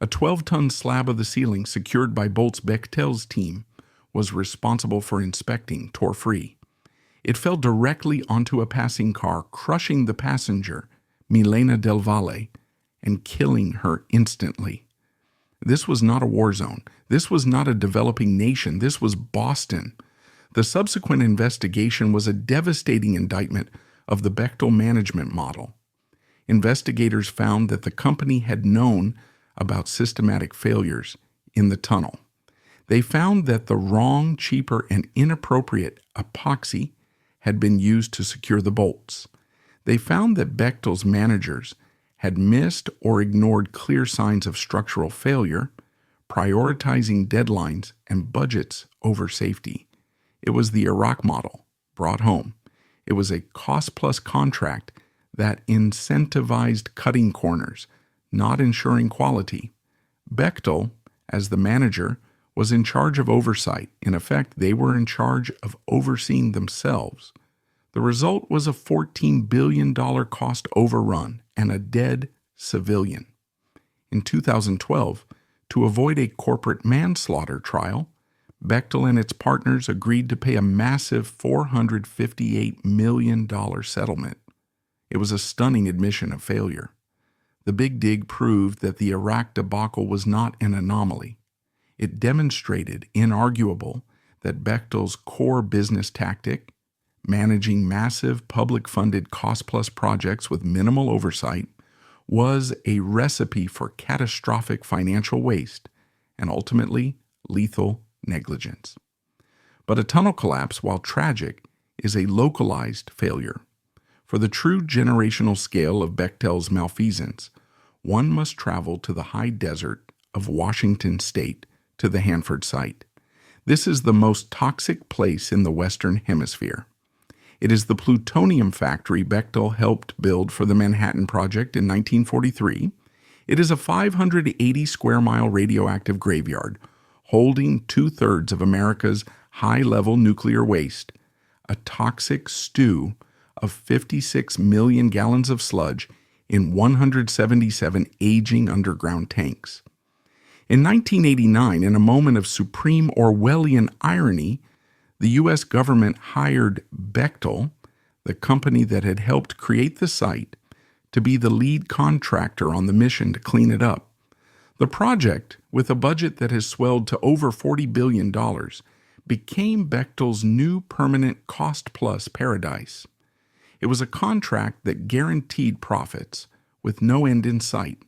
A 12-ton slab of the ceiling secured by bolts Bechtel's team was responsible for inspecting tore free. It fell directly onto a passing car, crushing the passenger, Milena Del Valle, and killing her instantly. This was not a war zone. This was not a developing nation. This was Boston. The subsequent investigation was a devastating indictment of the Bechtel management model. Investigators found that the company had known about systematic failures in the tunnel. They found that the wrong, cheaper, and inappropriate epoxy had been used to secure the bolts. They found that Bechtel's managers had missed or ignored clear signs of structural failure, prioritizing deadlines and budgets over safety. It was the Iraq model brought home. It was a cost-plus contract that incentivized cutting corners, not ensuring quality. Bechtel, as the manager, was in charge of oversight. In effect, they were in charge of overseeing themselves. The result was a $14 billion cost overrun and a dead civilian. In 2012, to avoid a corporate manslaughter trial, Bechtel and its partners agreed to pay a massive $458 million settlement. It was a stunning admission of failure. The Big Dig proved that the Iraq debacle was not an anomaly. It demonstrated, inarguable, that Bechtel's core business tactic, managing massive public-funded cost-plus projects with minimal oversight, was a recipe for catastrophic financial waste and ultimately lethal negligence. But a tunnel collapse, while tragic, is a localized failure. For the true generational scale of Bechtel's malfeasance, one must travel to the high desert of Washington State to the Hanford site. This is the most toxic place in the Western Hemisphere. It is the plutonium factory Bechtel helped build for the Manhattan Project in 1943. It is a 580 square mile radioactive graveyard holding 2/3 of America's high-level nuclear waste, a toxic stew of 56 million gallons of sludge in 177 aging underground tanks. In 1989, in a moment of supreme Orwellian irony, the U.S. government hired Bechtel, the company that had helped create the site, to be the lead contractor on the mission to clean it up. The project, with a budget that has swelled to over $40 billion, became Bechtel's new permanent cost-plus paradise. It was a contract that guaranteed profits, with no end in sight.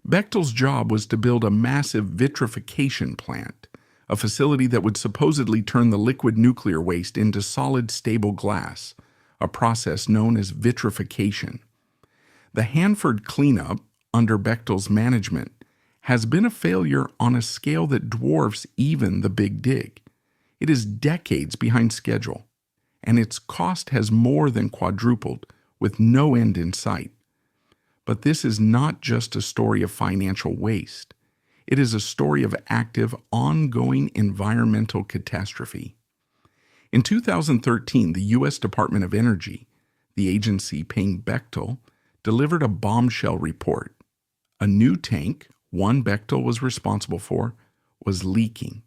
Bechtel's job was to build a massive vitrification plant, a facility that would supposedly turn the liquid nuclear waste into solid, stable glass, a process known as vitrification. The Hanford cleanup, under Bechtel's management, has been a failure on a scale that dwarfs even the Big Dig. It is decades behind schedule, and its cost has more than quadrupled, with no end in sight. But this is not just a story of financial waste. It is a story of active, ongoing environmental catastrophe. In 2013, the U.S. Department of Energy, the agency paying Bechtel, delivered a bombshell report. A new tank, one Bechtel was responsible for, was leaking.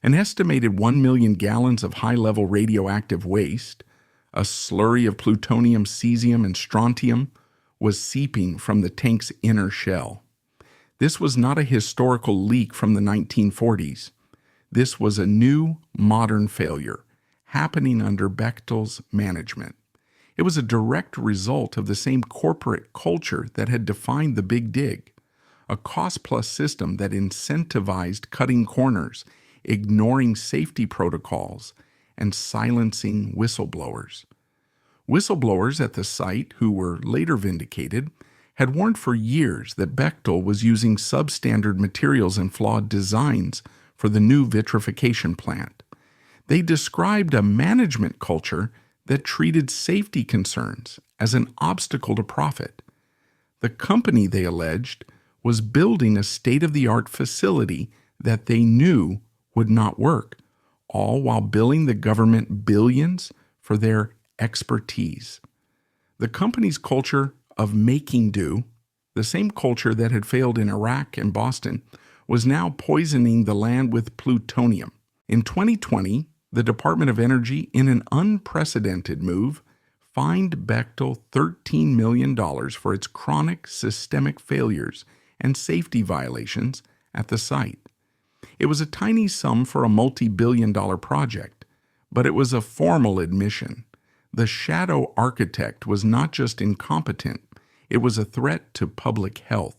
An estimated 1 million gallons of high-level radioactive waste, a slurry of plutonium, cesium, and strontium, was seeping from the tank's inner shell. This was not a historical leak from the 1940s. This was a new, modern failure, happening under Bechtel's management. It was a direct result of the same corporate culture that had defined the Big Dig, a cost-plus system that incentivized cutting corners, ignoring safety protocols, and silencing whistleblowers. Whistleblowers at the site, who were later vindicated, had warned for years that Bechtel was using substandard materials and flawed designs for the new vitrification plant. They described a management culture that treated safety concerns as an obstacle to profit. The company, they alleged, was building a state-of-the-art facility that they knew would not work, all while billing the government billions for their expertise. The company's culture of making do The same culture that had failed in Iraq and Boston was now poisoning the land with plutonium. In 2020, the Department of Energy, in an unprecedented move, fined Bechtel $13 million for its chronic systemic failures and safety violations at the site. It was a tiny sum for a multi-billion-dollar project, but it was a formal admission. The shadow architect was not just incompetent, it was a threat to public health.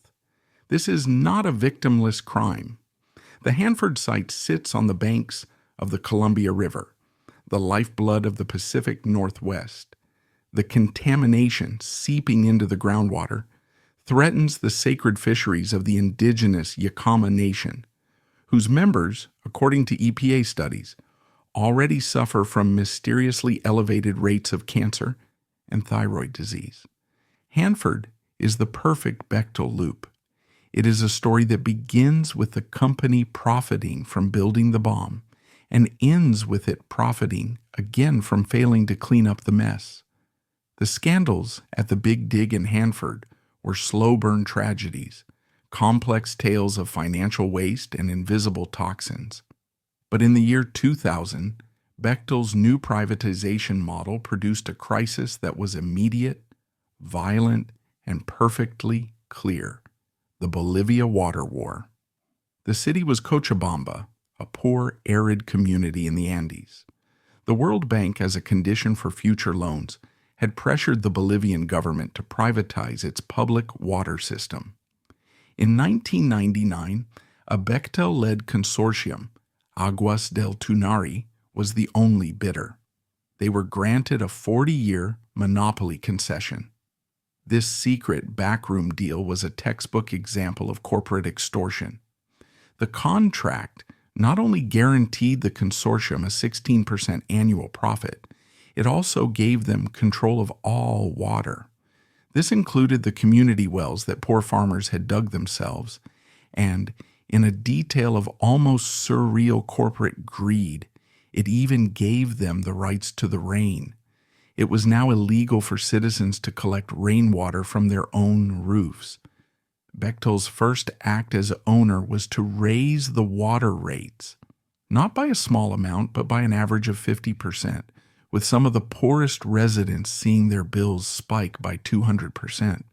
This is not a victimless crime. The Hanford site sits on the banks of the Columbia River, the lifeblood of the Pacific Northwest. The contamination seeping into the groundwater threatens the sacred fisheries of the indigenous Yakama Nation, whose members, according to EPA studies, already suffer from mysteriously elevated rates of cancer and thyroid disease. Hanford is the perfect Bechtel loop. It is a story that begins with the company profiting from building the bomb and ends with it profiting again from failing to clean up the mess. The scandals at the Big Dig in Hanford were slow-burn tragedies, complex tales of financial waste and invisible toxins. But in the year 2000, Bechtel's new privatization model produced a crisis that was immediate, violent, and perfectly clear: the Bolivia Water War. The city was Cochabamba, a poor, arid community in the Andes. The World Bank, as a condition for future loans, had pressured the Bolivian government to privatize its public water system. In 1999, a Bechtel-led consortium, Aguas del Tunari, was the only bidder. They were granted a 40-year monopoly concession. This secret backroom deal was a textbook example of corporate extortion. The contract not only guaranteed the consortium a 16% annual profit, it also gave them control of all water. This included the community wells that poor farmers had dug themselves, and, in a detail of almost surreal corporate greed, it even gave them the rights to the rain. It was now illegal for citizens to collect rainwater from their own roofs. Bechtel's first act as owner was to raise the water rates, not by a small amount, but by an average of 50%, with some of the poorest residents seeing their bills spike by 200%.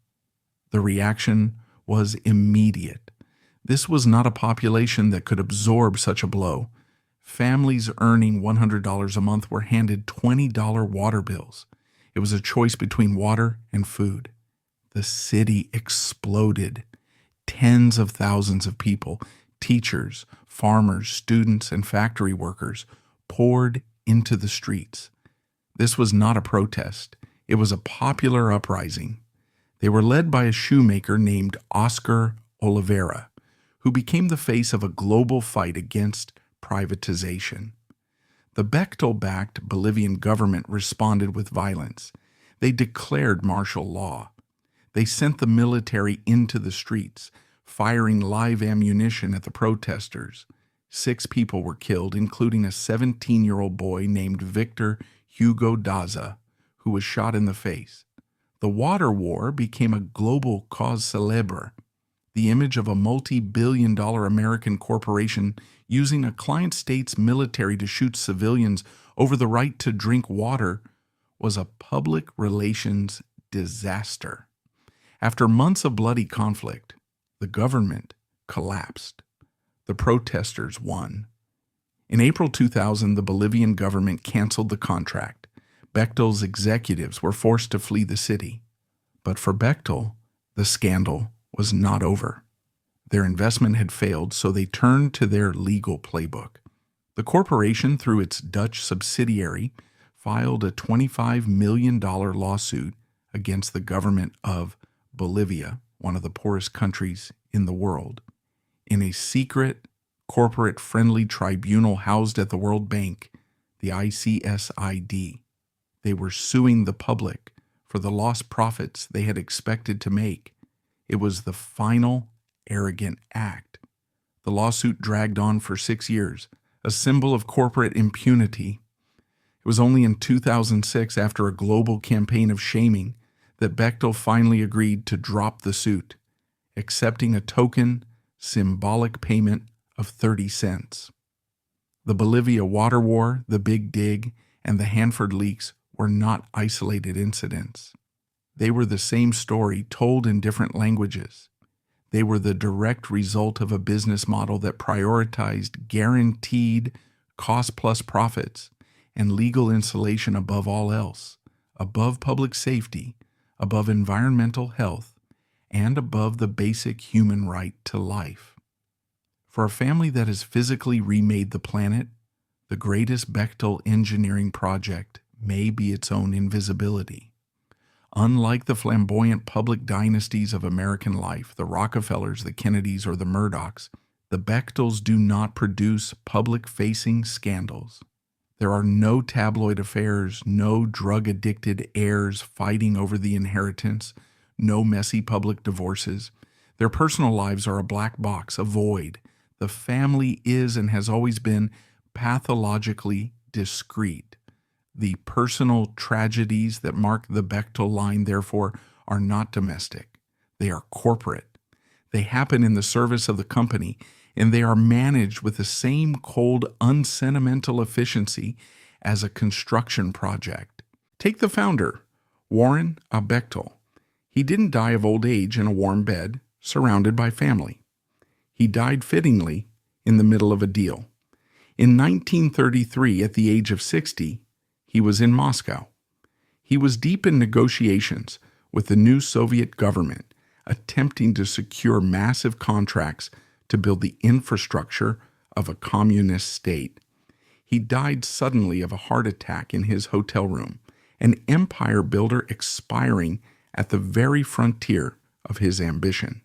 The reaction was immediate. This was not a population that could absorb such a blow. Families earning $100 a month were handed $20 water bills. It was a choice between water and food. The city exploded. Tens of thousands of people, teachers, farmers, students, and factory workers, poured into the streets. This was not a protest. It was a popular uprising. They were led by a shoemaker named Oscar Oliveira, who became the face of a global fight against privatization. The Bechtel-backed Bolivian government responded with violence. They declared martial law. They sent the military into the streets, firing live ammunition at the protesters. 6 people were killed, including a 17-year-old boy named Victor Hugo Daza, who was shot in the face. The water war became a global cause célèbre. The image of a multi-billion-dollar American corporation using a client state's military to shoot civilians over the right to drink water was a public relations disaster. After months of bloody conflict, the government collapsed. The protesters won. In April 2000, the Bolivian government canceled the contract. Bechtel's executives were forced to flee the city. But for Bechtel, the scandal was not over. Their investment had failed, so they turned to their legal playbook. The corporation, through its Dutch subsidiary, filed a $25 million lawsuit against the government of Bolivia, one of the poorest countries in the world. In a secret, corporate-friendly tribunal housed at the World Bank, the ICSID, they were suing the public for the lost profits they had expected to make. It was the final arrogant act. The lawsuit dragged on for 6 years, a symbol of corporate impunity. It was only in 2006, after a global campaign of shaming, that Bechtel finally agreed to drop the suit. accepting a token, symbolic payment of 30 cents. The Bolivia water war, the Big Dig, and the Hanford leaks were not isolated incidents. They were the same story told in different languages. They were the direct result of a business model that prioritized guaranteed cost-plus profits and legal insulation above all else, above public safety, above environmental health, and above the basic human right to life. For a family that has physically remade the planet, the greatest Bechtel engineering project may be its own invisibility. Unlike the flamboyant public dynasties of American life, the Rockefellers, the Kennedys, or the Murdochs, the Bechtels do not produce public-facing scandals. There are no tabloid affairs, no drug-addicted heirs fighting over the inheritance, no messy public divorces. Their personal lives are a black box, a void. The family is and has always been pathologically discreet. The personal tragedies that mark the Bechtel line, therefore, are not domestic. They are corporate. They happen in the service of the company, and they are managed with the same cold, unsentimental efficiency as a construction project. Take the founder, Warren A. Bechtel. He didn't die of old age in a warm bed, surrounded by family. He died fittingly in the middle of a deal. In 1933, at the age of 60, he was in Moscow. He was deep in negotiations with the new Soviet government, attempting to secure massive contracts to build the infrastructure of a communist state. He died suddenly of a heart attack in his hotel room, an empire builder expiring at the very frontier of his ambition.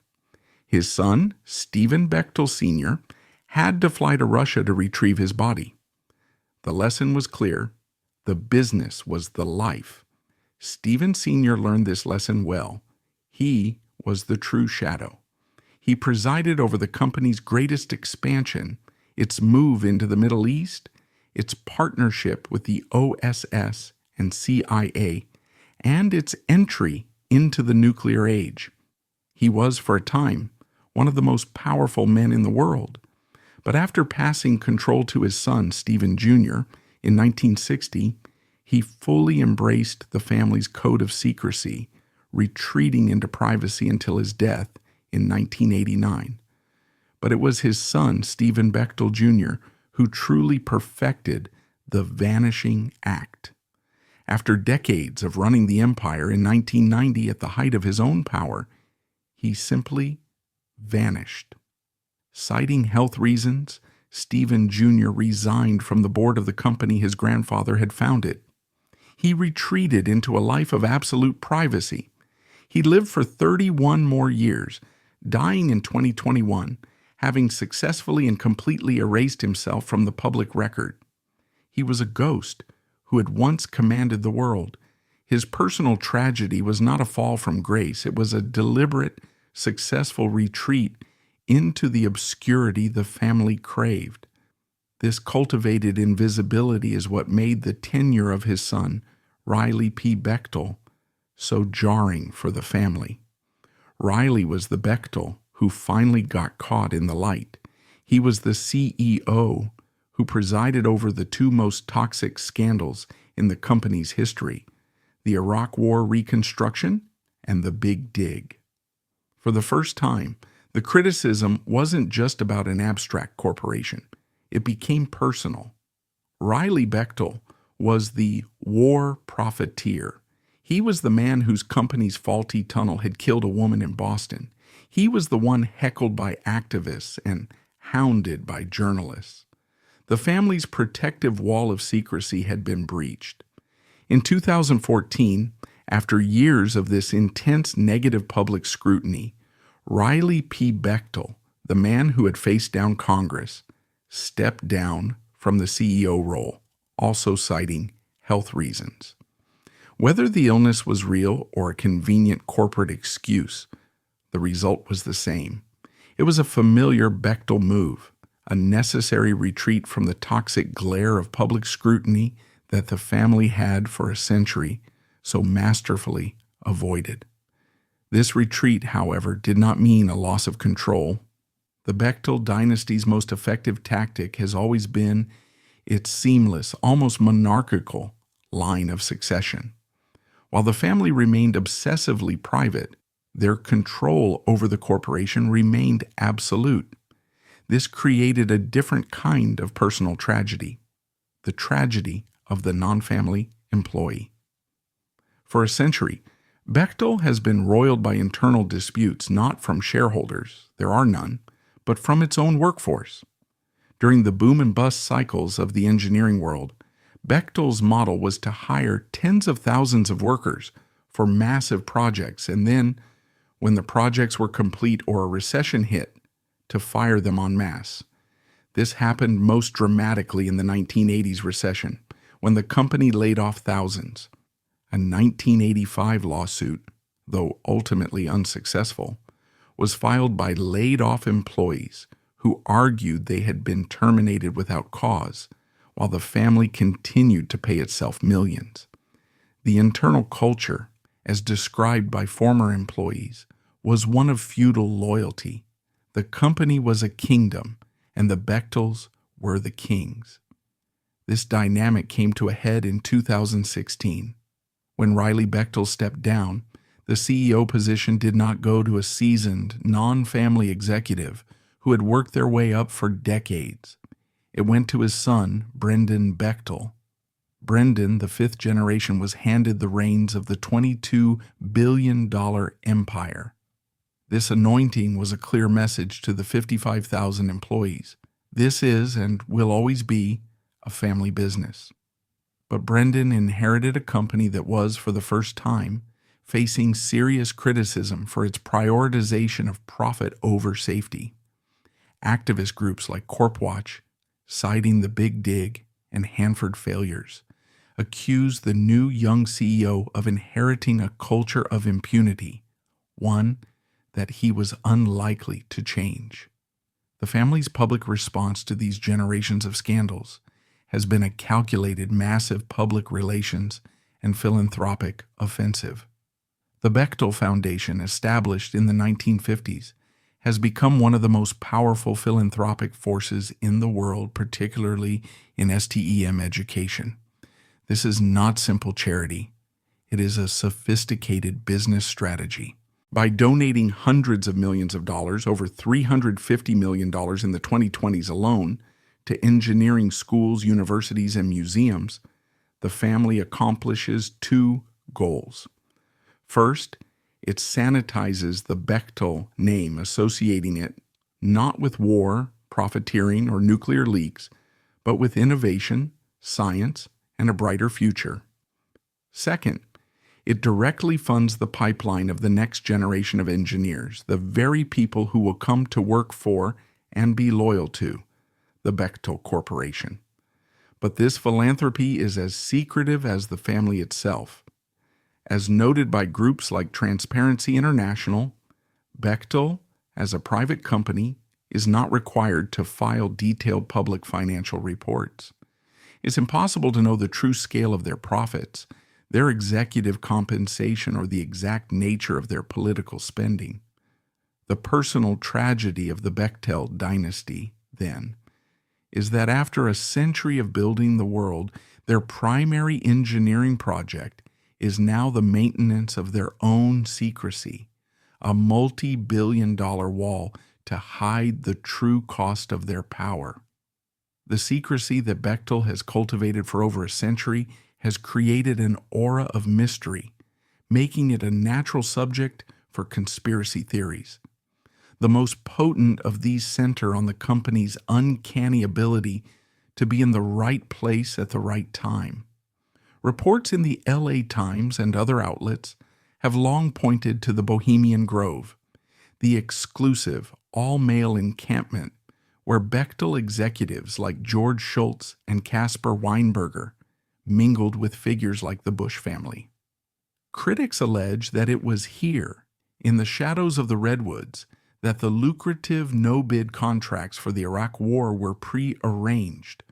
His son, Stephen Bechtel Sr., had to fly to Russia to retrieve his body. The lesson was clear. The business was the life. Stephen Sr. learned this lesson well. He was the true shadow. He presided over the company's greatest expansion, its move into the Middle East, its partnership with the OSS and CIA, and its entry into the nuclear age. He was, for a time, one of the most powerful men in the world. But after passing control to his son, Stephen Jr., in 1960, he fully embraced the family's code of secrecy, retreating into privacy until his death in 1989. But it was his son, Stephen Bechtel Jr., who truly perfected the vanishing act. After decades of running the empire, in 1990, at the height of his own power, he simply vanished. Citing health reasons, Stephen Jr. resigned from the board of the company his grandfather had founded. He retreated into a life of absolute privacy. He lived for 31 more years, dying in 2021, having successfully and completely erased himself from the public record. He was a ghost who had once commanded the world. His personal tragedy was not a fall from grace. It was a deliberate, successful retreat into the obscurity the family craved. This cultivated invisibility is what made the tenure of his son, Riley P. Bechtel, so jarring for the family. Riley was the Bechtel who finally got caught in the light. He was the CEO who presided over the two most toxic scandals in the company's history, the Iraq War reconstruction and the Big Dig. For the first time, the criticism wasn't just about an abstract corporation. It became personal. Riley Bechtel was the war profiteer. He was the man whose company's faulty tunnel had killed a woman in Boston. He was the one heckled by activists and hounded by journalists. The family's protective wall of secrecy had been breached. In 2014, after years of this intense negative public scrutiny, Riley P. Bechtel, the man who had faced down Congress, stepped down from the CEO role, also citing health reasons. Whether the illness was real or a convenient corporate excuse, the result was the same. It was a familiar Bechtel move, a necessary retreat from the toxic glare of public scrutiny that the family had for a century so masterfully avoided. This retreat, however, did not mean a loss of control. The Bechtel dynasty's most effective tactic has always been its seamless, almost monarchical line of succession. While the family remained obsessively private, their control over the corporation remained absolute. This created a different kind of personal tragedy, the tragedy of the non-family employee. For a century, Bechtel has been roiled by internal disputes not from shareholders, there are none, but from its own workforce. During the boom and bust cycles of the engineering world, Bechtel's model was to hire tens of thousands of workers for massive projects and then, when the projects were complete or a recession hit, to fire them en masse. This happened most dramatically in the 1980s recession, when the company laid off thousands. A 1985 lawsuit, though ultimately unsuccessful, was filed by laid-off employees who argued they had been terminated without cause, while the family continued to pay itself millions. The internal culture, as described by former employees, was one of feudal loyalty. The company was a kingdom, and the Bechtels were the kings. This dynamic came to a head in 2016. When Riley Bechtel stepped down, the CEO position did not go to a seasoned, non-family executive who had worked their way up for decades. It went to his son, Brendan Bechtel. Brendan, the fifth generation, was handed the reins of the $22 billion empire. This anointing was a clear message to the 55,000 employees. This is and will always be a family business. But Brendan inherited a company that was, for the first time, facing serious criticism for its prioritization of profit over safety. Activist groups like CorpWatch, citing the Big Dig and Hanford failures, accused the new young CEO of inheriting a culture of impunity, one that he was unlikely to change. The family's public response to these generations of scandals has been a calculated, massive public relations and philanthropic offensive. The Bechtel Foundation, established in the 1950s, has become one of the most powerful philanthropic forces in the world, particularly in STEM education. This is not simple charity. It is a sophisticated business strategy. By donating hundreds of millions of dollars, over $350 million in the 2020s alone, to engineering schools, universities, and museums, the family accomplishes two goals. First, it sanitizes the Bechtel name, associating it not with war, profiteering, or nuclear leaks, but with innovation, science, and a brighter future. Second, it directly funds the pipeline of the next generation of engineers, the very people who will come to work for and be loyal to the Bechtel Corporation. But this philanthropy is as secretive as the family itself. As noted by groups like Transparency International, Bechtel, as a private company, is not required to file detailed public financial reports. It's impossible to know the true scale of their profits, their executive compensation, or the exact nature of their political spending. The personal tragedy of the Bechtel dynasty, then, is that after a century of building the world, their primary engineering project is now the maintenance of their own secrecy, a multi-billion-dollar wall to hide the true cost of their power. The secrecy that Bechtel has cultivated for over a century has created an aura of mystery, making it a natural subject for conspiracy theories. The most potent of these center on the company's uncanny ability to be in the right place at the right time. Reports in the LA Times and other outlets have long pointed to the Bohemian Grove, the exclusive, all-male encampment where Bechtel executives like George Shultz and Caspar Weinberger mingled with figures like the Bush family. Critics allege that it was here, in the shadows of the redwoods, that the lucrative no-bid contracts for the Iraq War were pre-arranged,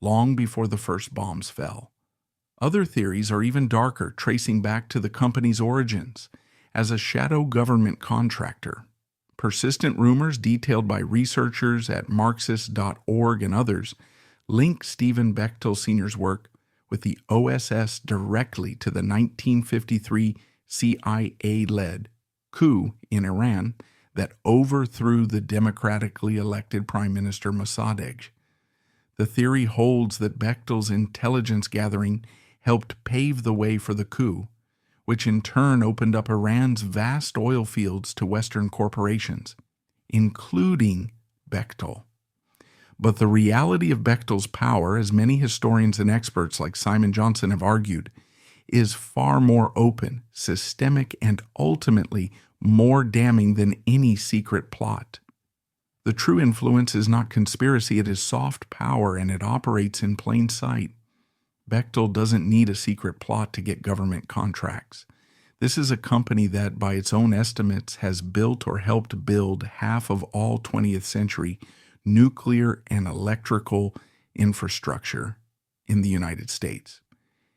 long before the first bombs fell. Other theories are even darker, tracing back to the company's origins as a shadow government contractor. Persistent rumors detailed by researchers at Marxist.org and others link Stephen Bechtel Sr.'s work with the OSS directly to the 1953 CIA-led coup in Iran that overthrew the democratically elected Prime Minister Mossadegh. The theory holds that Bechtel's intelligence gathering helped pave the way for the coup, which in turn opened up Iran's vast oil fields to Western corporations, including Bechtel. But the reality of Bechtel's power, as many historians and experts like Simon Johnson have argued, is far more open, systemic, and ultimately more damning than any secret plot. The true influence is not conspiracy, it is soft power, and it operates in plain sight. Bechtel doesn't need a secret plot to get government contracts. This is a company that, by its own estimates, has built or helped build half of all 20th century nuclear and electrical infrastructure in the United States.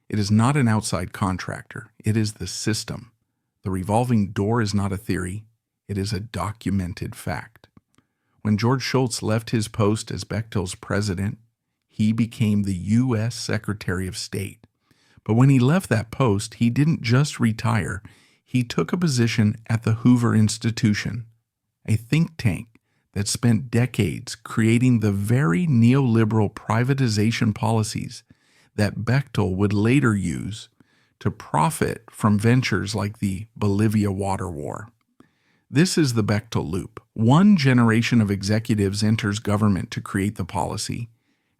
It is not an outside contractor. It is the system. The revolving door is not a theory. It is a documented fact. When George Shultz left his post as Bechtel's president, he became the U.S. Secretary of State. But when he left that post, he didn't just retire. He took a position at the Hoover Institution, a think tank that spent decades creating the very neoliberal privatization policies that Bechtel would later use to profit from ventures like the Bolivia water war. This is the Bechtel loop. One generation of executives enters government to create the policy,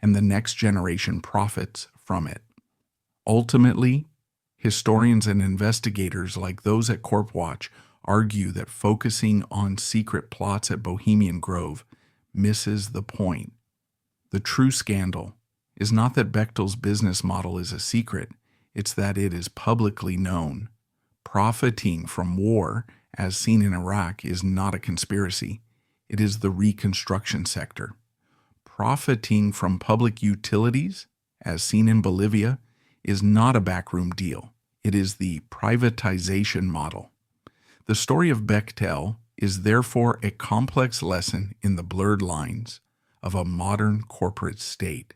and the next generation profits from it. Ultimately, historians and investigators like those at CorpWatch argue that focusing on secret plots at Bohemian Grove misses the point. The true scandal is not that Bechtel's business model is a secret, it's that it is publicly known. Profiting from war, as seen in Iraq, is not a conspiracy. It is the reconstruction sector. Profiting from public utilities, as seen in Bolivia, is not a backroom deal. It is the privatization model. The story of Bechtel is therefore a complex lesson in the blurred lines of a modern corporate state.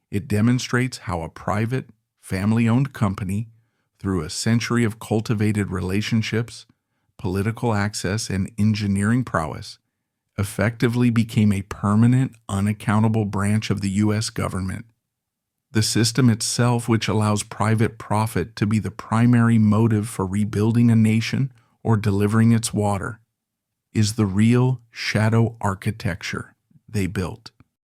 It demonstrates how a private, family-owned company, through a century of cultivated relationships, political access, and engineering prowess, effectively became a permanent, unaccountable branch of the U.S. government. The system itself, which allows private profit to be the primary motive for rebuilding a nation or delivering its water, is the real shadow architecture they built.